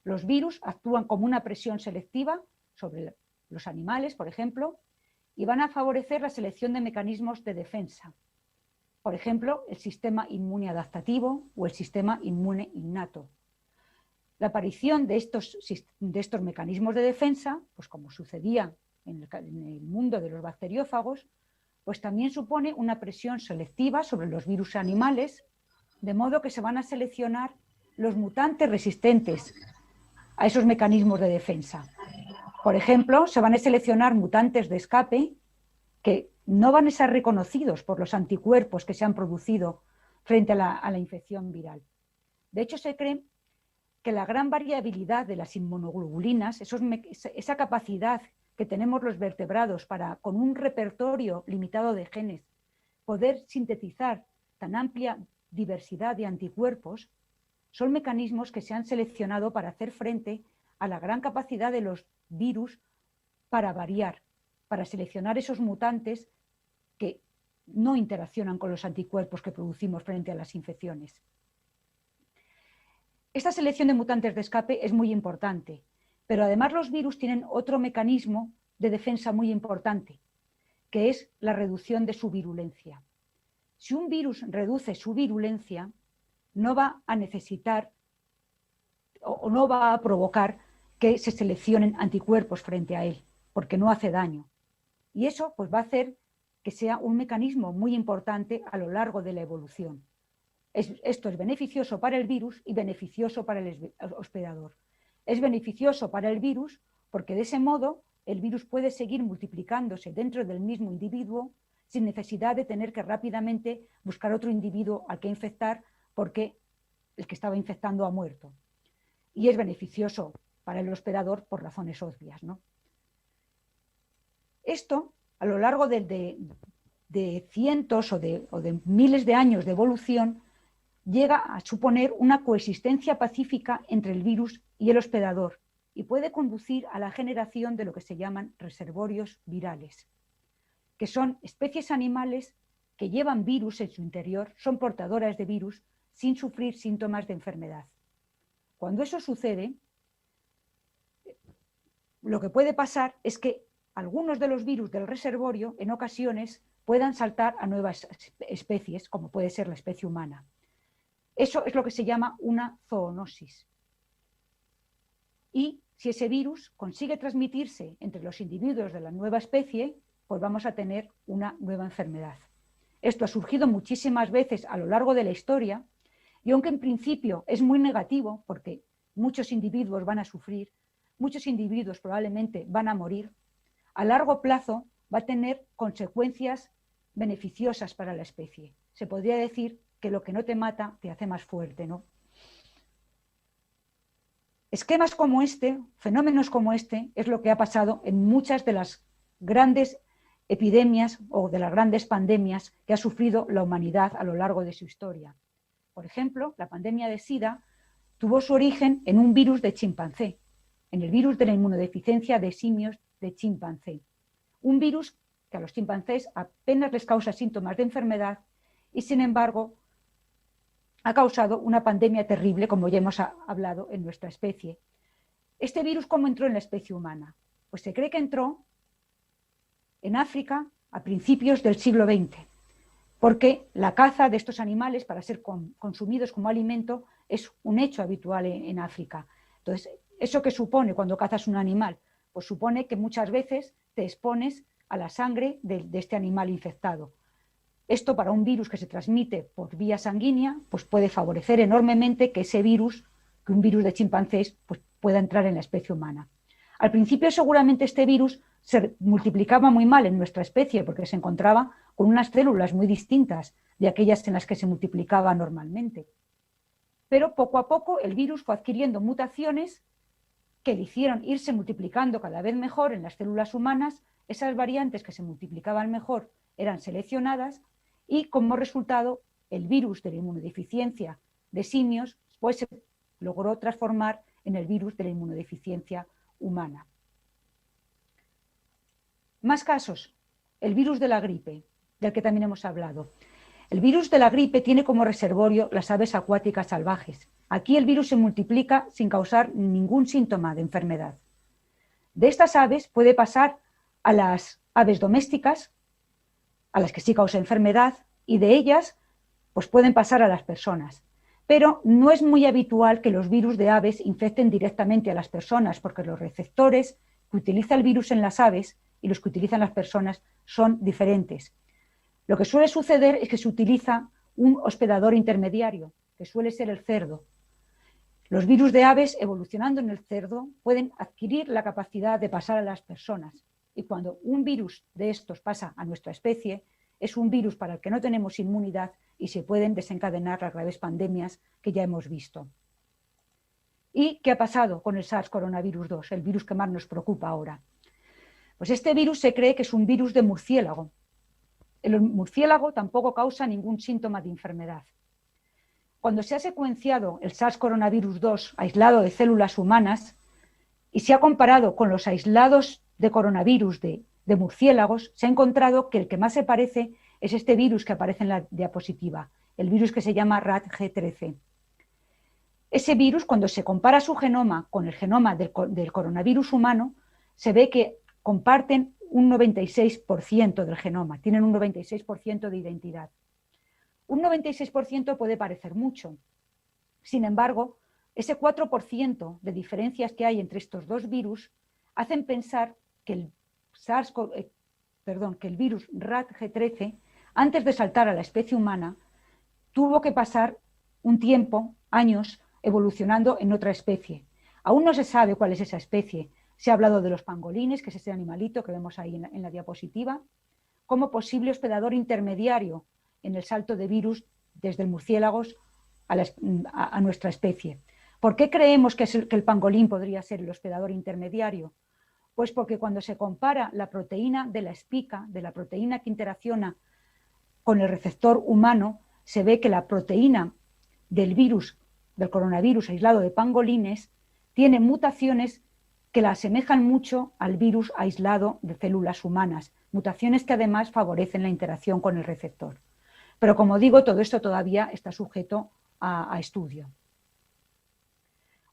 Los virus actúan como una presión selectiva sobre los animales, por ejemplo, y van a favorecer la selección de mecanismos de defensa. Por ejemplo, el sistema inmune adaptativo o el sistema inmune innato. La aparición de estos mecanismos de defensa, pues como sucedía en el mundo de los bacteriófagos, pues también supone una presión selectiva sobre los virus animales, de modo que se van a seleccionar los mutantes resistentes a esos mecanismos de defensa. Por ejemplo, se van a seleccionar mutantes de escape que no van a ser reconocidos por los anticuerpos que se han producido frente a la infección viral. De hecho, se cree que la gran variabilidad de las inmunoglobulinas, esa capacidad que tenemos los vertebrados para, con un repertorio limitado de genes, poder sintetizar tan amplia diversidad de anticuerpos, son mecanismos que se han seleccionado para hacer frente a la gran capacidad de los virus para variar, para seleccionar esos mutantes que no interaccionan con los anticuerpos que producimos frente a las infecciones. Esta selección de mutantes de escape es muy importante, pero además los virus tienen otro mecanismo de defensa muy importante, que es la reducción de su virulencia. Si un virus reduce su virulencia, no va a necesitar o no va a provocar que se seleccionen anticuerpos frente a él, porque no hace daño. Y eso pues, va a hacer que sea un mecanismo muy importante a lo largo de la evolución. Esto es beneficioso para el virus y beneficioso para el hospedador. Es beneficioso para el virus porque de ese modo el virus puede seguir multiplicándose dentro del mismo individuo sin necesidad de tener que rápidamente buscar otro individuo al que infectar porque el que estaba infectando ha muerto. Y es beneficioso para el hospedador por razones obvias, ¿no? Esto, a lo largo de cientos o de miles de años de evolución, llega a suponer una coexistencia pacífica entre el virus y el hospedador y puede conducir a la generación de lo que se llaman reservorios virales, que son especies animales que llevan virus en su interior, son portadoras de virus sin sufrir síntomas de enfermedad. Cuando eso sucede, lo que puede pasar es que algunos de los virus del reservorio en ocasiones puedan saltar a nuevas especies, como puede ser la especie humana. Eso es lo que se llama una zoonosis. Y si ese virus consigue transmitirse entre los individuos de la nueva especie, pues vamos a tener una nueva enfermedad. Esto ha surgido muchísimas veces a lo largo de la historia y aunque en principio es muy negativo porque muchos individuos van a sufrir, muchos individuos probablemente van a morir, a largo plazo va a tener consecuencias beneficiosas para la especie. Se podría decir que lo que no te mata te hace más fuerte, ¿no? Esquemas como este, fenómenos como este, es lo que ha pasado en muchas de las grandes epidemias o de las grandes pandemias que ha sufrido la humanidad a lo largo de su historia. Por ejemplo, la pandemia de SIDA tuvo su origen en un virus de chimpancé. en el virus de la inmunodeficiencia de simios de chimpancé. Un virus que a los chimpancés apenas les causa síntomas de enfermedad y, sin embargo, ha causado una pandemia terrible, como ya hemos hablado, en nuestra especie. ¿Este virus cómo entró en la especie humana? Pues se cree que entró en África a principios del siglo XX, porque la caza de estos animales para ser consumidos como alimento es un hecho habitual en África. Entonces, ¿eso qué supone cuando cazas un animal? Pues supone que muchas veces te expones a la sangre de este animal infectado. Esto, para un virus que se transmite por vía sanguínea, pues puede favorecer enormemente que ese virus, que un virus de chimpancés, pues pueda entrar en la especie humana. Al principio seguramente este virus se multiplicaba muy mal en nuestra especie porque se encontraba con unas células muy distintas de aquellas en las que se multiplicaba normalmente. Pero poco a poco el virus fue adquiriendo mutaciones que le hicieron irse multiplicando cada vez mejor en las células humanas. Esas variantes que se multiplicaban mejor eran seleccionadas y, como resultado, el virus de la inmunodeficiencia de simios pues se logró transformar en el virus de la inmunodeficiencia humana. Más casos. El virus de la gripe, del que también hemos hablado. El virus de la gripe tiene como reservorio las aves acuáticas salvajes. Aquí el virus se multiplica sin causar ningún síntoma de enfermedad. De estas aves puede pasar a las aves domésticas, a las que sí causa enfermedad, y de ellas pues pueden pasar a las personas. Pero no es muy habitual que los virus de aves infecten directamente a las personas, porque los receptores que utiliza el virus en las aves y los que utilizan las personas son diferentes. Lo que suele suceder es que se utiliza un hospedador intermediario, que suele ser el cerdo. Los virus de aves, evolucionando en el cerdo, pueden adquirir la capacidad de pasar a las personas. Y cuando un virus de estos pasa a nuestra especie, es un virus para el que no tenemos inmunidad y se pueden desencadenar las graves pandemias que ya hemos visto. ¿Y qué ha pasado con el SARS-CoV-2, el virus que más nos preocupa ahora? Pues este virus se cree que es un virus de murciélago. El murciélago tampoco causa ningún síntoma de enfermedad. Cuando se ha secuenciado el SARS-CoV-2 aislado de células humanas y se ha comparado con los aislados de coronavirus de murciélagos, se ha encontrado que el que más se parece es este virus que aparece en la diapositiva, el virus que se llama RAT-G13. Ese virus, cuando se compara su genoma con el genoma del coronavirus humano, se ve que comparten un 96% del genoma, tienen un 96% de identidad. Un 96% puede parecer mucho. Sin embargo, ese 4% de diferencias que hay entre estos dos virus hacen pensar que el virus RAT-G13, antes de saltar a la especie humana, tuvo que pasar un tiempo, años, evolucionando en otra especie. Aún no se sabe cuál es esa especie. Se ha hablado de los pangolines, que es ese animalito que vemos ahí en la diapositiva, como posible hospedador intermediario en el salto de virus desde el murciélagos a nuestra especie. ¿Por qué creemos que el pangolín podría ser el hospedador intermediario? Pues porque cuando se compara la proteína de la espica, de la proteína que interacciona con el receptor humano, se ve que la proteína del virus, del coronavirus aislado de pangolines, tiene mutaciones que la asemejan mucho al virus aislado de células humanas, mutaciones que además favorecen la interacción con el receptor. Pero como digo, todo esto todavía está sujeto a estudio.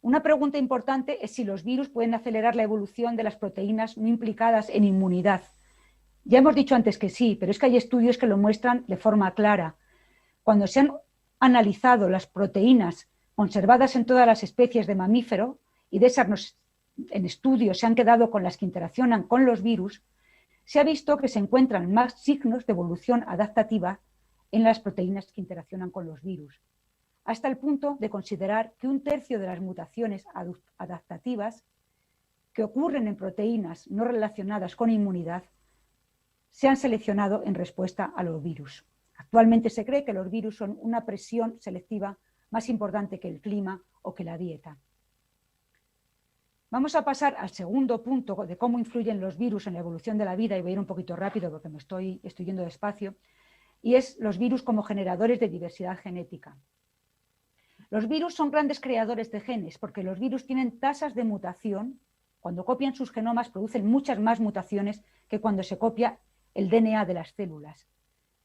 Una pregunta importante es si los virus pueden acelerar la evolución de las proteínas no implicadas en inmunidad. Ya hemos dicho antes que sí, pero es que hay estudios que lo muestran de forma clara. Cuando se han analizado las proteínas conservadas en todas las especies de mamífero, y de esas en estudios se han quedado con las que interaccionan con los virus, se ha visto que se encuentran más signos de evolución adaptativa en las proteínas que interaccionan con los virus, hasta el punto de considerar que un tercio de las mutaciones adaptativas que ocurren en proteínas no relacionadas con inmunidad se han seleccionado en respuesta a los virus. Actualmente se cree que los virus son una presión selectiva más importante que el clima o que la dieta. Vamos a pasar al segundo punto de cómo influyen los virus en la evolución de la vida, y voy a ir un poquito rápido porque me estoy yendo despacio, y es los virus como generadores de diversidad genética. Los virus son grandes creadores de genes porque los virus tienen tasas de mutación Cuando copian sus genomas producen muchas más mutaciones que cuando se copia el DNA de las células.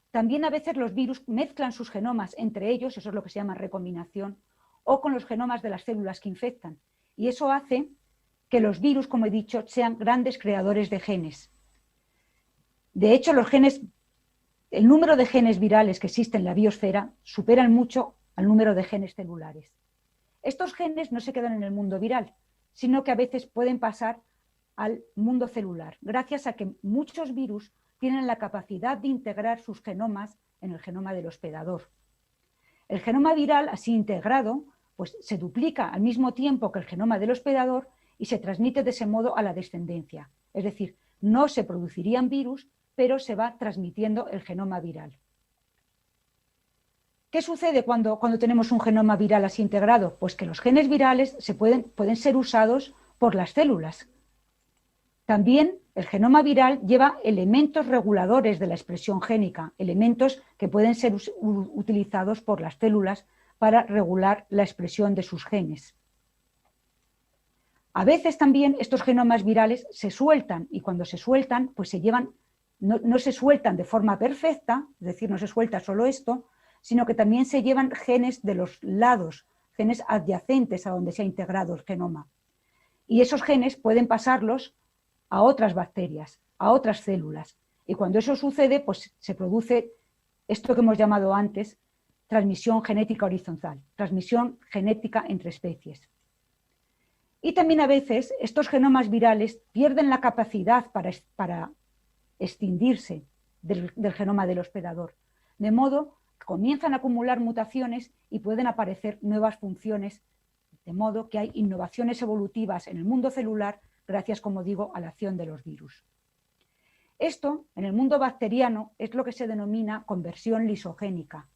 También a veces los virus mezclan sus genomas entre ellos, eso es lo que se llama recombinación, o con los genomas de las células que infectan. Y eso hace que los virus, como he dicho, sean grandes creadores de genes. De hecho, el número de genes virales que existen en la biosfera superan mucho al número de genes celulares. Estos genes no se quedan en el mundo viral, sino que a veces pueden pasar al mundo celular, gracias a que muchos virus tienen la capacidad de integrar sus genomas en el genoma del hospedador. El genoma viral, así integrado, pues se duplica al mismo tiempo que el genoma del hospedador y se transmite de ese modo a la descendencia. Es decir, no se producirían virus, pero se va transmitiendo el genoma viral. ¿Qué sucede cuando tenemos un genoma viral así integrado? Pues que los genes virales pueden ser usados por las células. También el genoma viral lleva elementos reguladores de la expresión génica, elementos que pueden ser utilizados por las células para regular la expresión de sus genes. A veces también estos genomas virales se sueltan y cuando se sueltan, pues se llevan, no se sueltan de forma perfecta, es decir, no se suelta solo esto, sino que también se llevan genes de los lados, genes adyacentes a donde se ha integrado el genoma. Y esos genes pueden pasarlos a otras bacterias, a otras células. Y cuando eso sucede, pues se produce esto que hemos llamado antes transmisión genética horizontal, transmisión genética entre especies. Y también a veces estos genomas virales pierden la capacidad para extinguirse del genoma del hospedador, de modo que comienzan a acumular mutaciones y pueden aparecer nuevas funciones, de modo que hay innovaciones evolutivas en el mundo celular gracias, como digo, a la acción de los virus. Esto, en el mundo bacteriano, es lo que se denomina conversión lisogénica.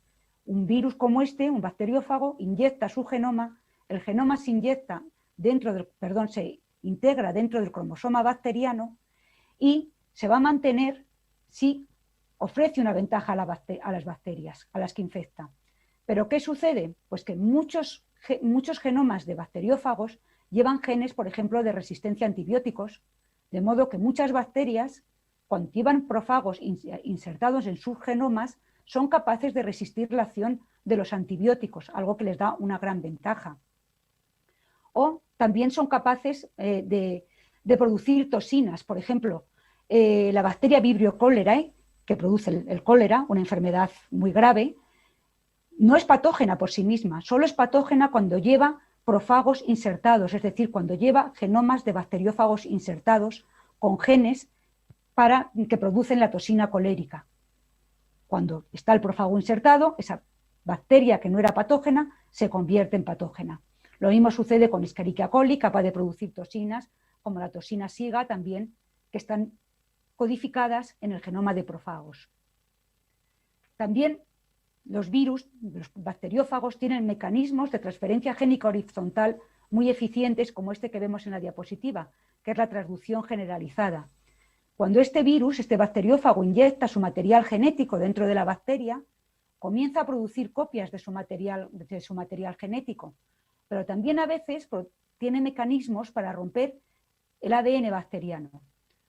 Un virus como este, un bacteriófago, inyecta su genoma, el genoma se integra dentro del cromosoma bacteriano y se va a mantener si ofrece una ventaja a las bacterias, a las que infecta. ¿Pero qué sucede? Pues que muchos genomas de bacteriófagos llevan genes, por ejemplo, de resistencia a antibióticos, de modo que muchas bacterias, cuando llevan profagos insertados en sus genomas, son capaces de resistir la acción de los antibióticos, algo que les da una gran ventaja. O también son capaces de producir toxinas. Por ejemplo, la bacteria Vibrio cholerae, que produce el cólera, una enfermedad muy grave, no es patógena por sí misma, solo es patógena cuando lleva profagos insertados, es decir, cuando lleva genomas de bacteriófagos insertados con genes que producen la toxina colérica. Cuando está el profago insertado, esa bacteria que no era patógena se convierte en patógena. Lo mismo sucede con Escherichia coli, capaz de producir toxinas, como la toxina SIGA también, que están codificadas en el genoma de profagos. También los virus, los bacteriófagos, tienen mecanismos de transferencia génica horizontal muy eficientes, como este que vemos en la diapositiva, que es la transducción generalizada. Cuando este virus, este bacteriófago, inyecta su material genético dentro de la bacteria, comienza a producir copias de su material genético, pero también a veces tiene mecanismos para romper el ADN bacteriano.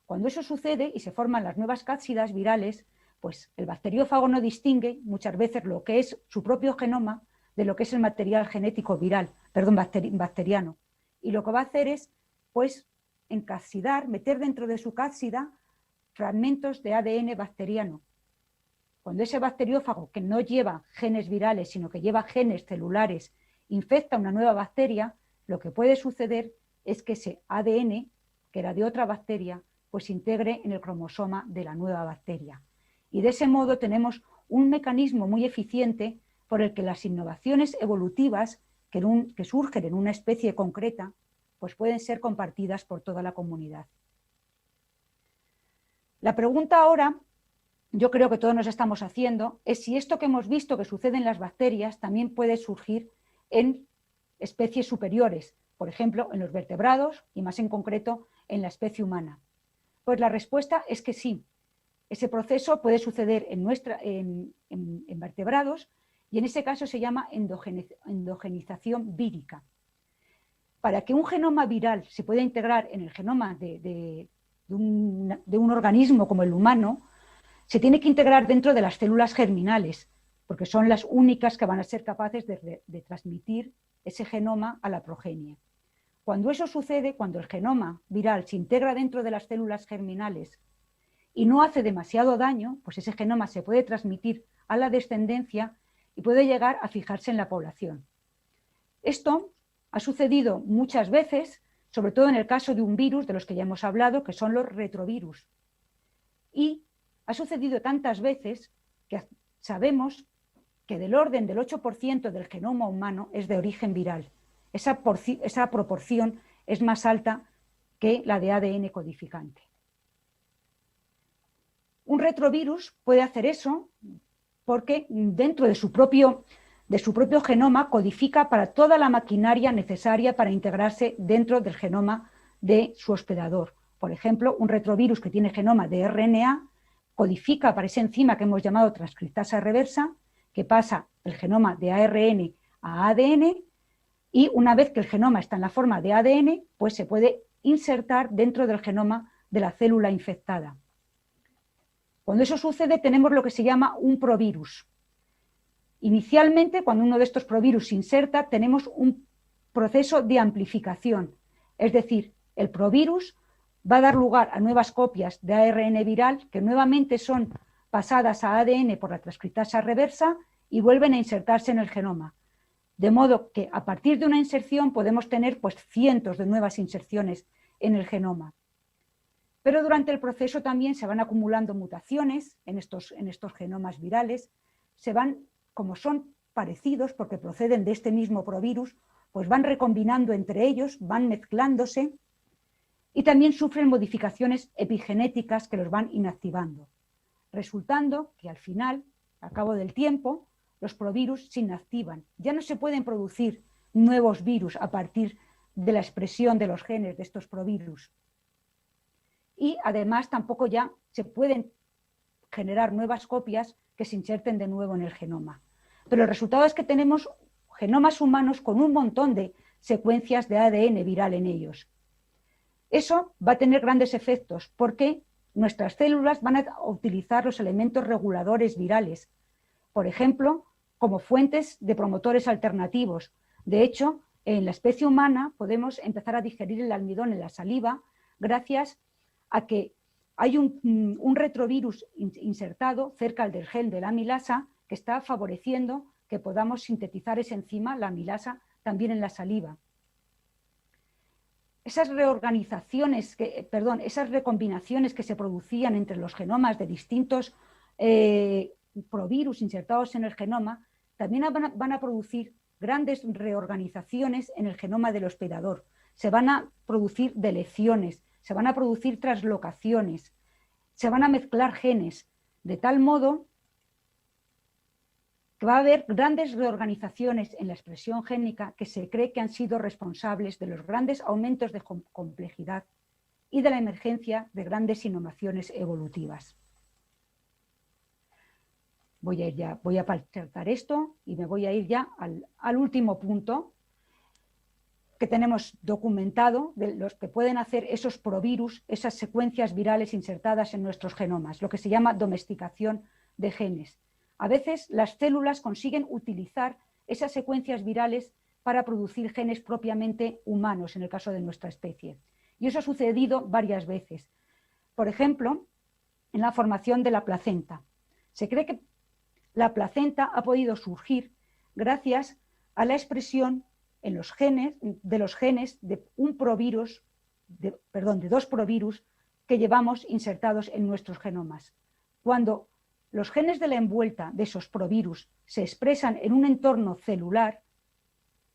Cuando eso sucede y se forman las nuevas cápsidas virales, pues el bacteriófago no distingue muchas veces lo que es su propio genoma de lo que es el material genético bacteriano. Y lo que va a hacer es, pues, encapsidar, meter dentro de su cápsida fragmentos de ADN bacteriano. Cuando ese bacteriófago, que no lleva genes virales, sino que lleva genes celulares, infecta una nueva bacteria, lo que puede suceder es que ese ADN, que era de otra bacteria, pues se integre en el cromosoma de la nueva bacteria. Y de ese modo tenemos un mecanismo muy eficiente por el que las innovaciones evolutivas que surgen en una especie concreta, pues pueden ser compartidas por toda la comunidad. La pregunta ahora, yo creo que todos nos estamos haciendo, es si esto que hemos visto que sucede en las bacterias también puede surgir en especies superiores, por ejemplo, en los vertebrados y más en concreto en la especie humana. Pues la respuesta es que sí. Ese proceso puede suceder en vertebrados y en ese caso se llama endogenización vírica. para que un genoma viral se pueda integrar en el genoma de un organismo como el humano, se tiene que integrar dentro de las células germinales, porque son las únicas que van a ser capaces de transmitir ese genoma a la progenie. Cuando eso sucede, cuando el genoma viral se integra dentro de las células germinales y no hace demasiado daño, pues ese genoma se puede transmitir a la descendencia y puede llegar a fijarse en la población. Esto ha sucedido muchas veces, sobre todo en el caso de un virus de los que ya hemos hablado, que son los retrovirus. Y ha sucedido tantas veces que sabemos que del orden del 8% del genoma humano es de origen viral. Esa proporción es más alta que la de ADN codificante. Un retrovirus puede hacer eso porque dentro de su propio genoma codifica para toda la maquinaria necesaria para integrarse dentro del genoma de su hospedador. Por ejemplo, un retrovirus que tiene genoma de RNA codifica para esa enzima que hemos llamado transcriptasa reversa, que pasa el genoma de ARN a ADN, y una vez que el genoma está en la forma de ADN, pues se puede insertar dentro del genoma de la célula infectada. Cuando eso sucede, tenemos lo que se llama un provirus. Inicialmente, cuando uno de estos provirus se inserta, tenemos un proceso de amplificación, es decir, el provirus va a dar lugar a nuevas copias de ARN viral que nuevamente son pasadas a ADN por la transcriptasa reversa y vuelven a insertarse en el genoma. De modo que a partir de una inserción podemos tener pues, cientos de nuevas inserciones en el genoma. Pero durante el proceso también se van acumulando mutaciones en estos genomas virales, como son parecidos porque proceden de este mismo provirus, pues van recombinando entre ellos, van mezclándose y también sufren modificaciones epigenéticas que los van inactivando, resultando que al final, al cabo del tiempo, los provirus se inactivan. Ya no se pueden producir nuevos virus a partir de la expresión de los genes de estos provirus. Y además tampoco ya se pueden generar nuevas copias que se inserten de nuevo en el genoma. Pero el resultado es que tenemos genomas humanos con un montón de secuencias de ADN viral en ellos. Eso va a tener grandes efectos porque nuestras células van a utilizar los elementos reguladores virales, por ejemplo, como fuentes de promotores alternativos. De hecho, en la especie humana podemos empezar a digerir el almidón en la saliva gracias a que hay un retrovirus insertado cerca del gen de la amilasa que está favoreciendo que podamos sintetizar esa enzima, la amilasa, también en la saliva. Esas recombinaciones que se producían entre los genomas de distintos provirus insertados en el genoma, también van a producir grandes reorganizaciones en el genoma del hospedador. Se van a producir deleciones, se van a producir translocaciones, se van a mezclar genes, de tal modo que va a haber grandes reorganizaciones en la expresión génica que se cree que han sido responsables de los grandes aumentos de complejidad y de la emergencia de grandes innovaciones evolutivas. Voy a saltar esto y me voy a ir ya al último punto que tenemos documentado de los que pueden hacer esos provirus, esas secuencias virales insertadas en nuestros genomas, lo que se llama domesticación de genes. A veces las células consiguen utilizar esas secuencias virales para producir genes propiamente humanos, en el caso de nuestra especie. Y eso ha sucedido varias veces. Por ejemplo, en la formación de la placenta. Se cree que la placenta ha podido surgir gracias a la expresión en los genes de dos provirus que llevamos insertados en nuestros genomas. Cuando los genes de la envuelta de esos provirus se expresan en un entorno celular,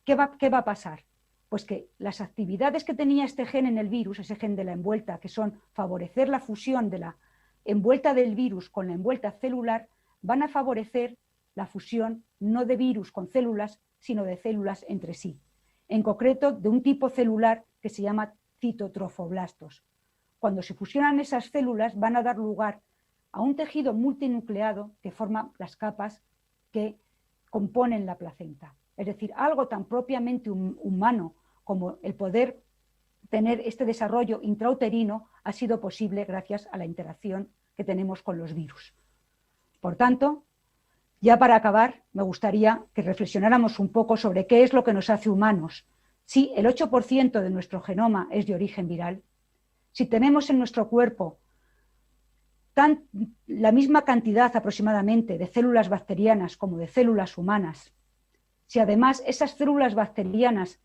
¿qué va a pasar? Pues que las actividades que tenía este gen en el virus, ese gen de la envuelta, que son favorecer la fusión de la envuelta del virus con la envuelta celular, van a favorecer la fusión no de virus con células, sino de células entre sí. En concreto, de un tipo celular que se llama citotrofoblastos. Cuando se fusionan esas células, van a dar lugar a un tejido multinucleado que forma las capas que componen la placenta. Es decir, algo tan propiamente humano como el poder tener este desarrollo intrauterino ha sido posible gracias a la interacción que tenemos con los virus. Por tanto, ya para acabar, me gustaría que reflexionáramos un poco sobre qué es lo que nos hace humanos. Si el 8% de nuestro genoma es de origen viral, si tenemos en nuestro cuerpo la misma cantidad aproximadamente de células bacterianas como de células humanas, si además esas células bacterianas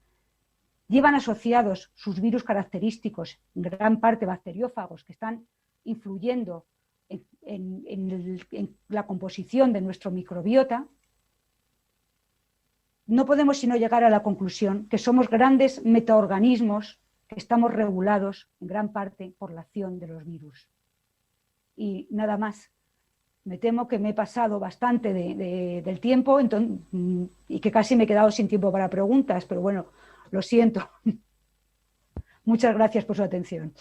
llevan asociados sus virus característicos, en gran parte bacteriófagos, que están influyendo en la composición de nuestro microbiota, no podemos sino llegar a la conclusión que somos grandes metaorganismos que estamos regulados en gran parte por la acción de los virus. Y nada más. Me temo que me he pasado bastante del tiempo y que casi me he quedado sin tiempo para preguntas, pero bueno, lo siento. Muchas gracias por su atención.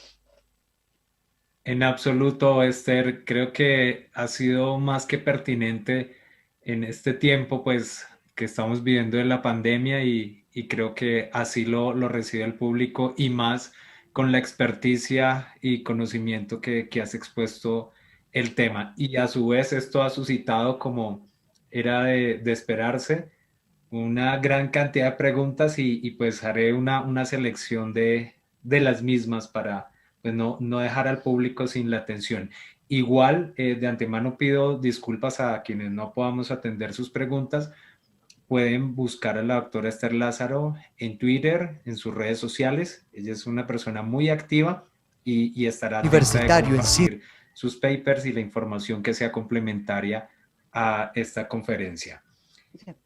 En absoluto, Esther, creo que ha sido más que pertinente en este tiempo, pues, que estamos viviendo en la pandemia y creo que así lo recibe el público y más con la experticia y conocimiento que has expuesto el tema. Y a su vez esto ha suscitado, como era de esperarse, una gran cantidad de preguntas y pues haré una selección de las mismas para pues no dejar al público sin la atención. Igual, de antemano pido disculpas a quienes no podamos atender sus preguntas. Pueden buscar a la doctora Esther Lázaro en Twitter, en sus redes sociales. Ella es una persona muy activa y estará atenta de Universitario en sí. compartir sus papers y la información que sea complementaria a esta conferencia.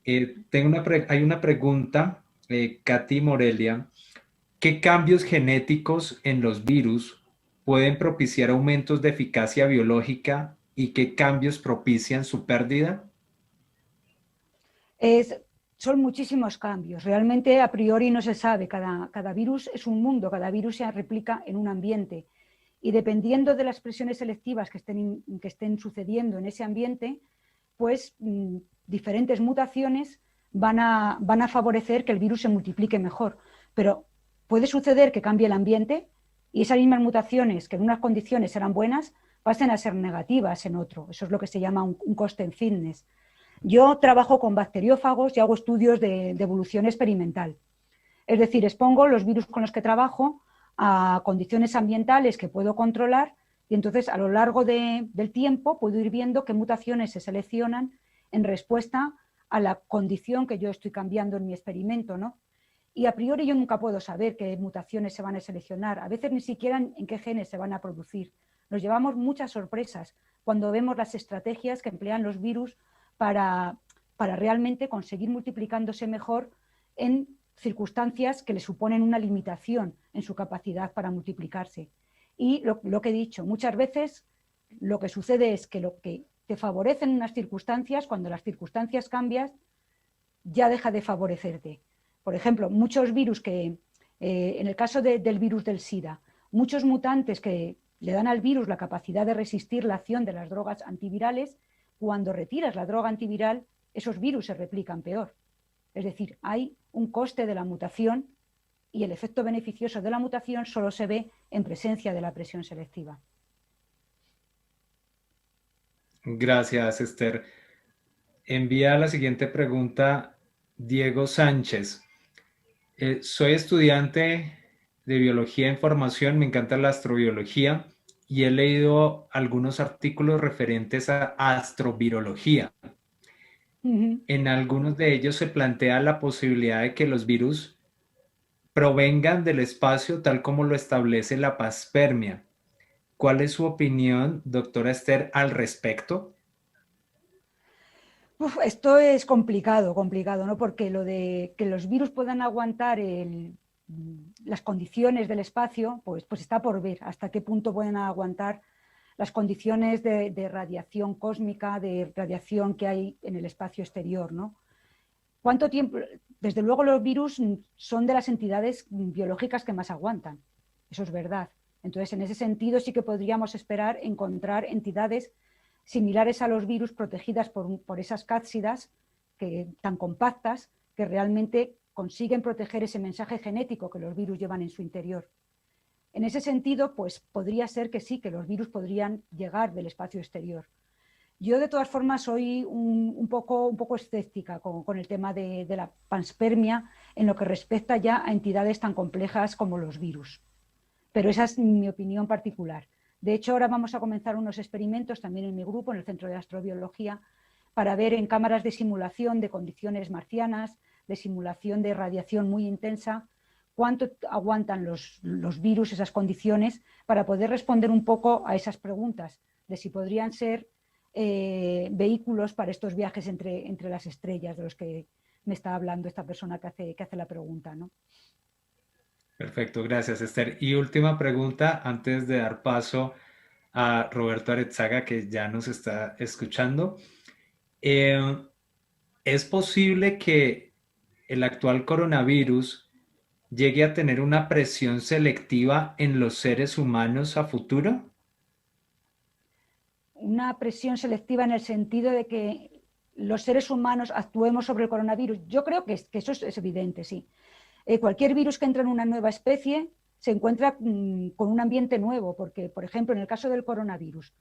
Hay una pregunta, Katy Morelia. ¿Qué cambios genéticos en los virus pueden propiciar aumentos de eficacia biológica y qué cambios propician su pérdida? Son muchísimos cambios. Realmente a priori no se sabe. Cada virus es un mundo, cada virus se replica en un ambiente. Y dependiendo de las presiones selectivas que estén sucediendo en ese ambiente, pues diferentes mutaciones van a favorecer que el virus se multiplique mejor. Pero puede suceder que cambie el ambiente y esas mismas mutaciones que en unas condiciones eran buenas pasen a ser negativas en otro. Eso es lo que se llama un cost en fitness. Yo trabajo con bacteriófagos y hago estudios de evolución experimental. Es decir, expongo los virus con los que trabajo a condiciones ambientales que puedo controlar y entonces a lo largo del tiempo puedo ir viendo qué mutaciones se seleccionan en respuesta a la condición que yo estoy cambiando en mi experimento, ¿no? Y a priori yo nunca puedo saber qué mutaciones se van a seleccionar, a veces ni siquiera en qué genes se van a producir. Nos llevamos muchas sorpresas cuando vemos las estrategias que emplean los virus para realmente conseguir multiplicándose mejor en circunstancias que le suponen una limitación en su capacidad para multiplicarse. Y lo que he dicho, muchas veces lo que sucede es que lo que te favorece en unas circunstancias, cuando las circunstancias cambian, ya deja de favorecerte. Por ejemplo, muchos virus que, en el caso del virus del SIDA, muchos mutantes que le dan al virus la capacidad de resistir la acción de las drogas antivirales, cuando retiras la droga antiviral, esos virus se replican peor. Es decir, hay un coste de la mutación y el efecto beneficioso de la mutación solo se ve en presencia de la presión selectiva. Gracias, Esther. Envía la siguiente pregunta Diego Sánchez. Soy estudiante de biología en formación, me encanta la astrobiología y he leído algunos artículos referentes a astrovirología. En algunos de ellos se plantea la posibilidad de que los virus provengan del espacio tal como lo establece la panspermia. ¿Cuál es su opinión, doctora Esther, al respecto? Esto es complicado, ¿no? Porque lo de que los virus puedan aguantar las condiciones del espacio, pues está por ver hasta qué punto pueden aguantar las condiciones de radiación cósmica, de radiación que hay en el espacio exterior, ¿no? ¿Cuánto tiempo? Desde luego los virus son de las entidades biológicas que más aguantan, eso es verdad. Entonces, en ese sentido sí que podríamos esperar encontrar entidades similares a los virus protegidas por esas cápsidas tan compactas que realmente consiguen proteger ese mensaje genético que los virus llevan en su interior. En ese sentido, pues podría ser que sí, que los virus podrían llegar del espacio exterior. Yo, de todas formas, soy un poco escéptica con el tema de la panspermia en lo que respecta ya a entidades tan complejas como los virus. Pero esa es mi opinión particular. De hecho, ahora vamos a comenzar unos experimentos también en mi grupo, en el Centro de Astrobiología, para ver en cámaras de simulación de condiciones marcianas, de simulación de radiación muy intensa, cuánto aguantan los virus esas condiciones, para poder responder un poco a esas preguntas de si podrían ser vehículos para estos viajes entre las estrellas de los que me está hablando esta persona que hace la pregunta, ¿no? Perfecto, gracias, Esther. Y última pregunta antes de dar paso a Roberto Arezaga, que ya nos está escuchando. Eh, ¿Es posible que el actual coronavirus llegue a tener una presión selectiva en los seres humanos a futuro? Una presión selectiva en el sentido de que los seres humanos actuemos sobre el coronavirus. Yo creo que eso es evidente, sí. Cualquier virus que entra en una nueva especie se encuentra con un ambiente nuevo, porque, por ejemplo, en el caso del coronavirus,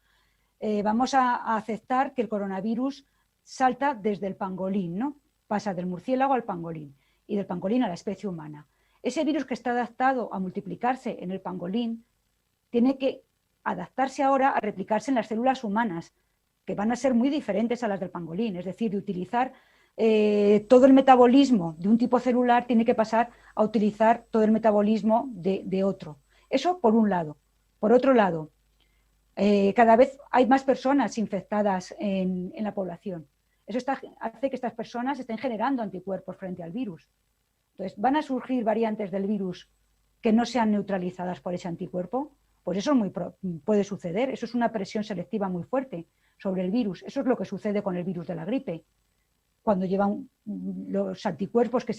vamos a aceptar que el coronavirus salta desde el pangolín, ¿no? Pasa del murciélago al pangolín y del pangolín a la especie humana. Ese virus que está adaptado a multiplicarse en el pangolín tiene que adaptarse ahora a replicarse en las células humanas, que van a ser muy diferentes a las del pangolín, es decir, de utilizar todo el metabolismo de un tipo celular tiene que pasar a utilizar todo el metabolismo de otro. Eso por un lado. Por otro lado, cada vez hay más personas infectadas en la población. Eso hace que estas personas estén generando anticuerpos frente al virus. Entonces, ¿van a surgir variantes del virus que no sean neutralizadas por ese anticuerpo? Pues eso puede suceder. Eso es una presión selectiva muy fuerte sobre el virus. Eso es lo que sucede con el virus de la gripe. Cuando llevan los anticuerpos que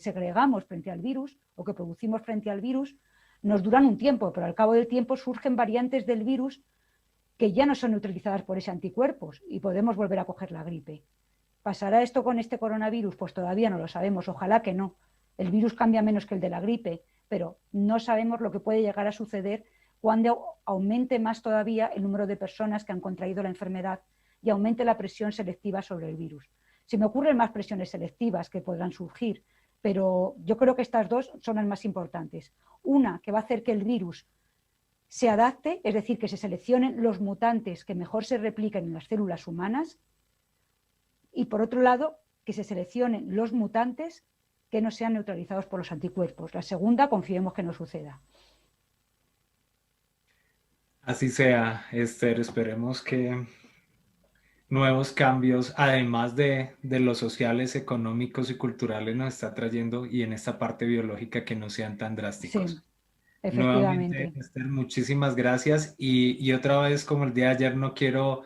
segregamos frente al virus o que producimos frente al virus, nos duran un tiempo, pero al cabo del tiempo surgen variantes del virus que ya no son neutralizadas por ese anticuerpos y podemos volver a coger la gripe. ¿Pasará esto con este coronavirus? Pues todavía no lo sabemos, ojalá que no. El virus cambia menos que el de la gripe, pero no sabemos lo que puede llegar a suceder cuando aumente más todavía el número de personas que han contraído la enfermedad y aumente la presión selectiva sobre el virus. Se me ocurren más presiones selectivas que podrán surgir, pero yo creo que estas dos son las más importantes. Una, que va a hacer que el virus se adapte, es decir, que se seleccionen los mutantes que mejor se repliquen en las células humanas, y por otro lado, que se seleccionen los mutantes que no sean neutralizados por los anticuerpos. La segunda, confiemos que no suceda. Así sea, Esther, esperemos que nuevos cambios, además de los sociales, económicos y culturales, nos está trayendo y en esta parte biológica que no sean tan drásticos. Sí, Nuevamente, efectivamente. Esther, muchísimas gracias y otra vez, como el día de ayer, no quiero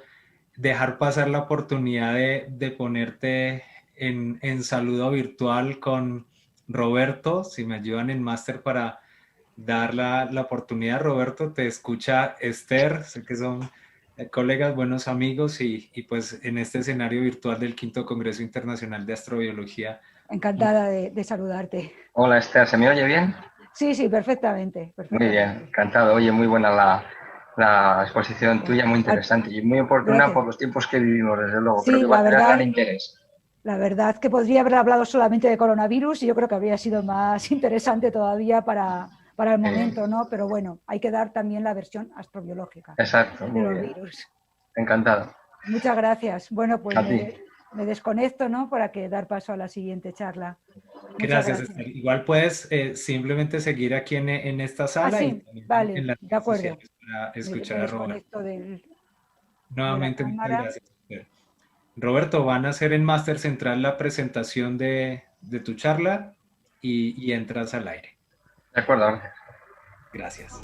dejar pasar la oportunidad de ponerte en saludo virtual con Roberto, si me ayudan en máster para dar la oportunidad. Roberto, te escucha Esther, sé que son colegas, buenos amigos y pues en este escenario virtual del Quinto Congreso Internacional de Astrobiología. Encantada de saludarte. Hola Esther, ¿se me oye bien? Sí, sí, perfectamente. Muy bien, encantado. Oye, muy buena la exposición tuya, muy interesante y muy oportuna. Gracias. Por los tiempos que vivimos, desde luego. Sí, creo que va a tener gran interés. La verdad que podría haber hablado solamente de coronavirus y yo creo que habría sido más interesante todavía para el momento, ¿no? Pero bueno, hay que dar también la versión astrobiológica. Exacto, de los virus. Encantado. Muchas gracias. Bueno, pues me desconecto, ¿no? Para dar paso a la siguiente charla. Gracias, Esther. Igual puedes simplemente seguir aquí en esta sala. Sí, y vale, en las de acuerdo. Para escuchar a Roberto. Nuevamente, muchas gracias, Esther. Roberto, van a hacer en Máster Central la presentación de tu charla y entras al aire. De acuerdo. Gracias.